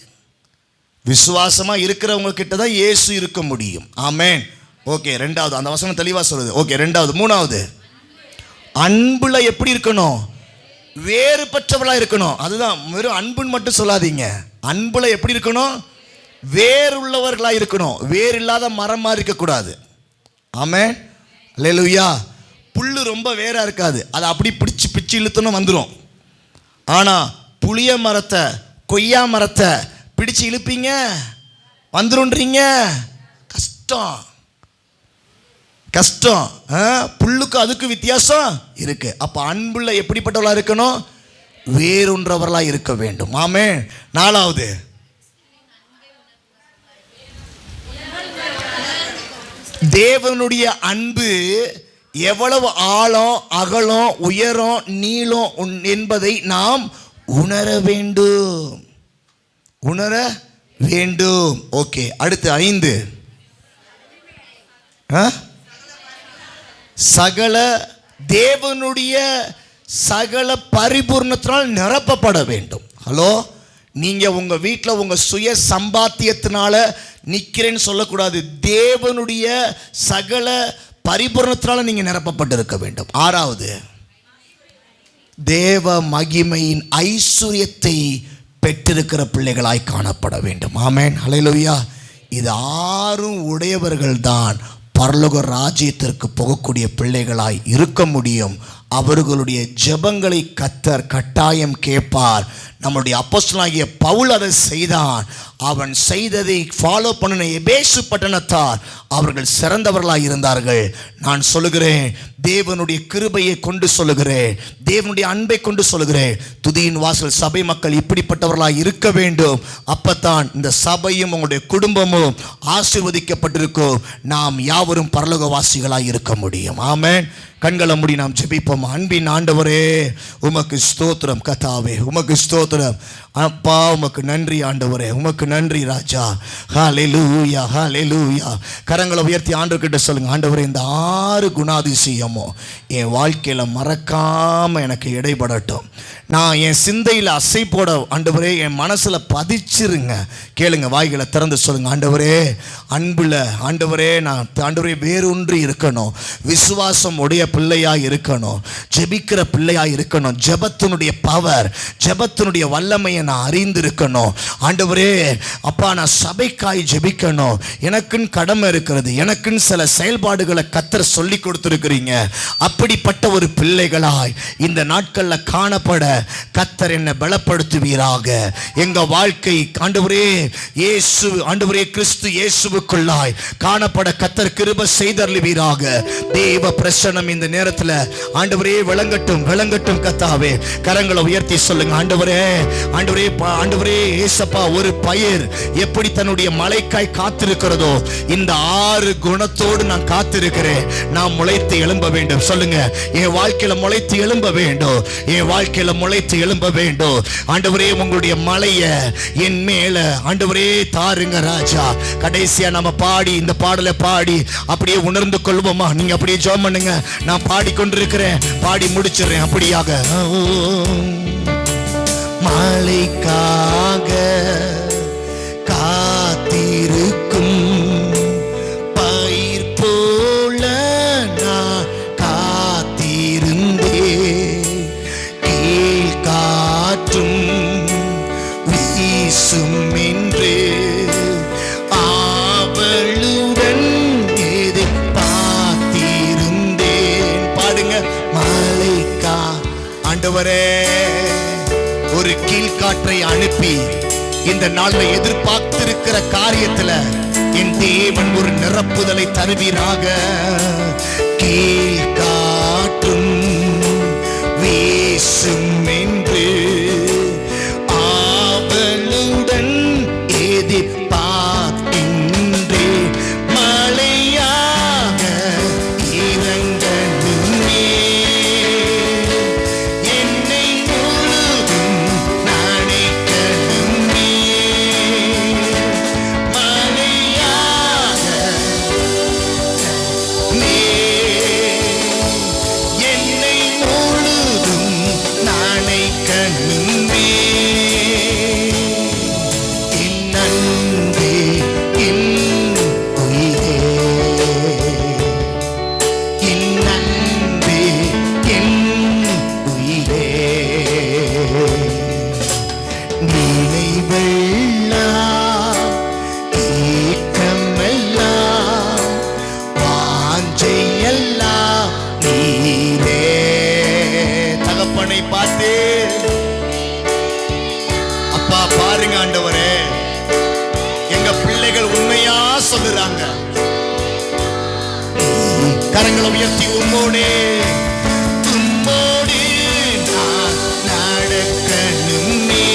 விசுவாசமா இருக்கிறவங்க கிட்ட தான் இயேசு இருக்க முடியும். ஆமென். ஓகே, 2வது, அந்த வசனம் தெளிவா சொல்லுது. ஓகே, 2வது. 3வது, அன்புல எப்படி இருக்கணும்? வேறுபட்டவளா இருக்கணும். அதுதான், வெறும் அன்புன்னு மட்டும் சொல்லாதீங்க. அன்புல எப்படி இருக்கணும்? வேறுள்ளவர்களா இருக்கணும். வேறு இல்லாத மரம் மாதிரி இருக்கக்கூடாது. ஆமென். அல்லேலூயா. புல்லு ரொம்ப வேறா இருக்காது, அதை அப்படி பிடிச்சு இழுத்தணும் வந்துடும். ஆனா புளிய மரத்தை, கொய்யா மரத்தை பிடிச்சு இழுப்பீங்க வந்துருன்றீங்க, கஷ்டம். கஷ்டம். புல்லுக்கு அதுக்கு வித்தியாசம் இருக்கு. அப்ப அன்புள்ள எப்படிப்பட்டவர்களா இருக்கணும்? வேறொன்றவர்களா இருக்க வேண்டும். ஆமென். 4வது, தேவனுடைய அன்பு எவ்வளவு ஆழம், அகலம், உயரம், நீளம் என்பதை நாம் உணர வேண்டும். ஓகே, அடுத்து 5, தேவனுடைய சகல பரிபூர்ணத்தினால் நிரப்பப்பட வேண்டும். ஹலோ, நீங்க உங்க வீட்டில் உங்க சுய சம்பாத்தியத்தினால நிக்கிறேன்னு சொல்லக்கூடாது. தேவனுடைய சகல பரிபூர்ணத்தினால நீங்க நிரப்பப்பட்டிருக்க வேண்டும். 6வது, தேவ மகிமையின் ஐஸ்வர்யத்தை பெற்றிருக்கிற பிள்ளைகளாய் காணப்பட வேண்டும். ஆமென். ஹல்லேலூயா. இது 6 உடையவர்கள் தான் பரலோக ராஜ்யத்திற்கு போகக்கூடிய பிள்ளைகளாய் இருக்க முடியும். அவர்களுடைய ஜெபங்களை கர்த்தர் கட்டாயம் கேட்பார். நம்முடைய அப்போஸ்தலனாகிய பவுல் அதை செய்தான். அவன் செய்ததை ஃபாலோ பண்ணின எபேசு பட்டணத்தார் அவர்கள் சிறந்தவர்களாய் இருந்தார்கள். நான் சொல்லுகிறேன், தேவனுடைய கிருபையை கொண்டு சொல்லுகிறேன், தேவனுடைய அன்பை கொண்டு சொல்லுகிறேன், துதியின் வாசல் சபை மக்கள் இப்படிப்பட்டவர்களாய் இருக்க வேண்டும். அப்பத்தான் இந்த சபையும் உங்களுடைய குடும்பமும் ஆசீர்வதிக்கப்பட்டிருக்கும். நாம் யாவரும் பரலோகவாசிகளாய் இருக்க முடியும். ஆமென். கண்களை மூடி நாம் ஜெபிப்போம். அன்பின் ஆண்டவரே, உமக்கு ஸ்தோத்திரம். கர்த்தாவே, உமக்கு ஸ்தோத்திரம். அப்பா, உமக்கு நன்றி ஆண்டவரே, உமக்கு நன்றி ராஜா. ஹல்லேலூயா, ஹல்லேலூயா. கரங்களை உயர்த்தி ஆண்டவர்கிட்ட சொல்லுங்க, ஆண்டவரே, இந்த 6 குணாதிசயமும் என் வாழ்க்கையில மறக்காம எனக்கு இடைபடட்டும். நான் என் சிந்தையில் அசை போட ஆண்டவரே, என் மனசுல பதிச்சிருங்க. கேளுங்க, வாய்களை திறந்து சொல்லுங்க, ஆண்டவரே, அன்புல ஆண்டவரே, நான் ஆண்டவரே வேறொன்று இருக்கணும், விசுவாசம் உடைய பிள்ளையாய் இருக்கணும், ஜெபிக்கிற பிள்ளையாய் இருக்கணும், ஜெபத்தினுடைய பவர், ஜெபத்தினுடைய வல்லமையை நான் அறிந்திருக்கணும். ஆண்டவரே அப்பா, நான் சபைக்காய் ஜெபிக்கணும். எனக்குன்னு கடமை இருக்கிறது, எனக்குன்னு சில செயல்பாடுகளை கர்த்தர் சொல்லி கொடுத்திருக்கிறீங்க. அப்படிப்பட்ட ஒரு பிள்ளைகளாய் இந்த நாட்கள்ல காணப்பட கர்த்தர் என்னை பலப்படுத்துவீராக. எங்க வாழ்க்கை ஆண்டவரே இயேசு, ஆண்டவரே கிறிஸ்து இயேசுவுக்குள்ளாய் காணப்பட கர்த்தர் கிருபை செய்தருளுவீராக. தேவ பிரசன்னம் இந்த நேரத்தில் ஆண்டவரே விளங்கட்டும், விளங்கட்டும். கர்த்தாவே, கரங்களை உயர்த்தி சொல்லுங்க, ஆண்டவரே, ஆண்டவரே, ஆண்டவரே ஏசப்பா, ஒரு பயிர் எப்படி தன்னுடைய மழைக்காய் காத்திருக்கிறதோ, இந்த 6 குணத்தோடு நான் காத்திருக்கிறேன். நான் முளைத்து எழும்ப வேண்டும். சொல்லுங்க, என் வாழ்க்கையில முளைத்து எழும்ப வேண்டும், என் வாழ்க்கையில முளைத்து எழும்ப வேண்டும். ஆண்டவரே, உங்களுடைய மலைய என் மேல ஆண்டவரே தாருங்க ராஜா. கடைசியா நம்ம பாடி, இந்த பாடலை பாடி அப்படியே உணர்ந்து கொள்வோமா? நீங்க அப்படியே ஜெபம் பண்ணுங்க. நான் பாடிக்கொண்டிருக்கிறேன், பாடி முடிச்சிடுறேன். அப்படியாக மலைக்காக காத்திருக்கும் பயிர் போல நான் காத்திருந்தே, கீழ் காற்றும் வீசும் என்று ஆவலுடன் எதிர்பார்த்திருந்தேன். பாடுங்க, மலைக்கா. ஆண்டவரே, ஒரு கீழ்காற்றை அனுப்பி இந்த நாள்ல எதிர்பார்த்திருக்கிற காரியத்துல என் தேவன் ஒரு நிரப்புதலை தருவீராக. கீழ்காற்றும் வீசும் என்று ஆவலுடன் எதிர்பார்க்கின்றே, மழையாக இறங்கணுமே, என்னை முழுதும் நனைக்கணுமே, மழையாக என்னை முழுதும் நனைக்கணுமே. என் அன்பே, என் உயிரே, என் அன்பே, என் உயிரே, நினைவெல்லாம் ஏக்கமெல்லாம் வாஞ்சையெல்லாம் நீரே. தகப்பனை பார்த்து அப்பா பாருங்க, ஆண்டவரே, எங்க பிள்ளைகள் உண்மையா சொல்லுறாங்க, கரங்களை உயர்த்தி உம்மோடே உம்மோடு நான் நடக்கணுமே,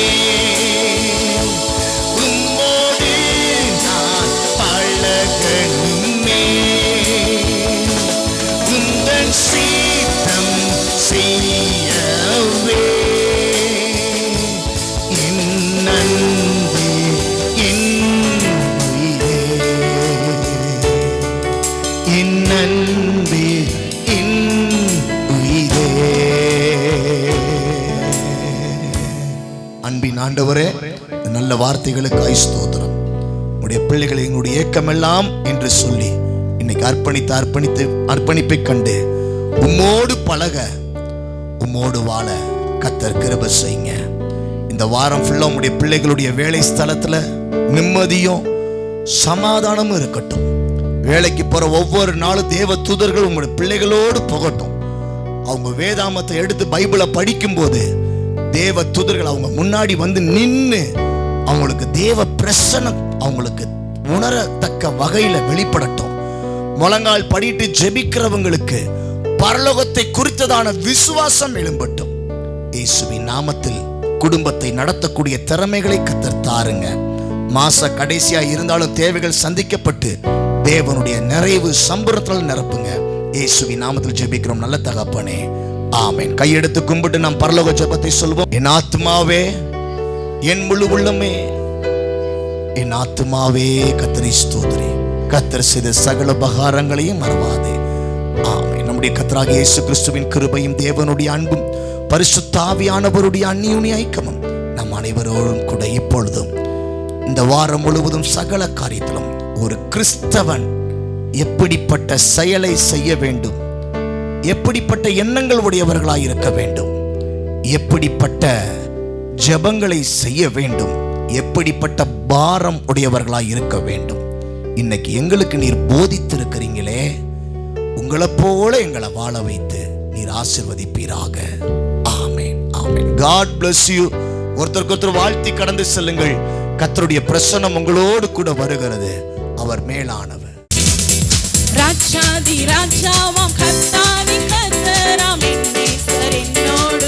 உம்மோடு நான் பழகணுமே, உந்தன் சீத்தம் செய்யவே என் அன்பே என் உயிரே, என் அன்பே என் உயிரே. அன்பின் ஆண்டவரே, நல்ல வார்த்தைகளுக்காய் ஸ்தோத்திரம். உடைய பிள்ளைகளை எங்களுடைய ஏக்கமெல்லாம் என்று சொல்லி இன்னைக்கு அர்ப்பணிப்பை கண்டு உம்மோடு பழக உம்மோடு வாழ கர்த்தர் கிருபை செய்யுங்க. இந்த வாரம் ஃபுல்லா உங்களுடைய பிள்ளைகளுடைய வேலை ஸ்தலத்துல நிம்மதியும் சமாதானமும் இருக்கட்டும். வேலைக்கு போற ஒவ்வொரு நாளும் தேவ தூதர்கள் உங்களுடைய பிள்ளைகளோடு போகட்டும். அவங்க வேதாமத்தை எடுத்து பைபிளை படிக்கும் போது தேவ தூதர்கள் அவங்க முன்னாடி வந்து நின்று அவங்களுக்கு தேவ பிரசன்னம் அவங்களுக்கு உணரத்தக்க வகையில வெளிப்படட்டும். முழங்கால் படிட்டு ஜெபிக்கிறவங்களுக்கு பரலோகத்தை குறித்ததான விசுவாசம் எழும்பட்டும். இயேசுவின் நாமத்தில் குடும்பத்தை நடத்தக்கூடிய திறமைகளை கர்த்தர் தாருங்க. மாச கடைசியா இருந்தாலும் தேவைகள் சந்திக்கப்பட்டு தேவனுடைய நிறைவு சம்பூரணத்தால் நிரப்புங்க. இயேசுவின் நாமத்தில் ஜெபிக்கிறோம் நல்ல தகப்பனே, ஆமென். கையெடுத்து கும்பிட்டு நாம் பரலோக ஜெபத்தை சொல்வோம். என் ஆத்துமாவே, என் முழு உள்ளமே, என் ஆத்துமாவே கர்த்தரை ஸ்தோத்திரி. கர்த்தர் செய்த சகல உபகாரங்களையும் மறவாதே. ஆமென். நம்முடைய கர்த்தராகிய இயேசு கிறிஸ்துவின் கிருபையும் தேவனுடைய அன்பும் பரிசுத்த ஆவியானவருடைய அந்நியுனிய ஐக்கியமும் நம் அனைவரோடும் கூட இப்பொழுதும் இந்த வாரம் முழுவதும் சகல காரியத்திலும் ஒரு கிறிஸ்தவன் எப்படிப்பட்ட செயலை செய்ய வேண்டும், எப்படிப்பட்ட எண்ணங்கள் உடையவர்களாய் இருக்க வேண்டும், எப்படிப்பட்ட ஜெபங்களை செய்ய வேண்டும், எப்படிப்பட்ட பாரம் உடையவர்களாய் இருக்க வேண்டும், இன்னைக்கு எங்களுக்கு நீர் போதித்திருக்கிறீங்களே, உங்களை போல எங்களை வாழ வைத்து நீர் ஆசீர்வதிப்பீராக. ஆமென், ஆமென். God bless you. ஒருத்தருக்கு ஒருத்தர் வாழ்த்தி கடந்து செல்லுங்கள். கர்த்தருடைய பிரசன்னம் உங்களோடு கூட வருகிறது. அவர் மேலானவர். ராஜாதி ராஜாவாம் கர்த்தாவின் கர்த்தராம் என் நேசர் என்னோடு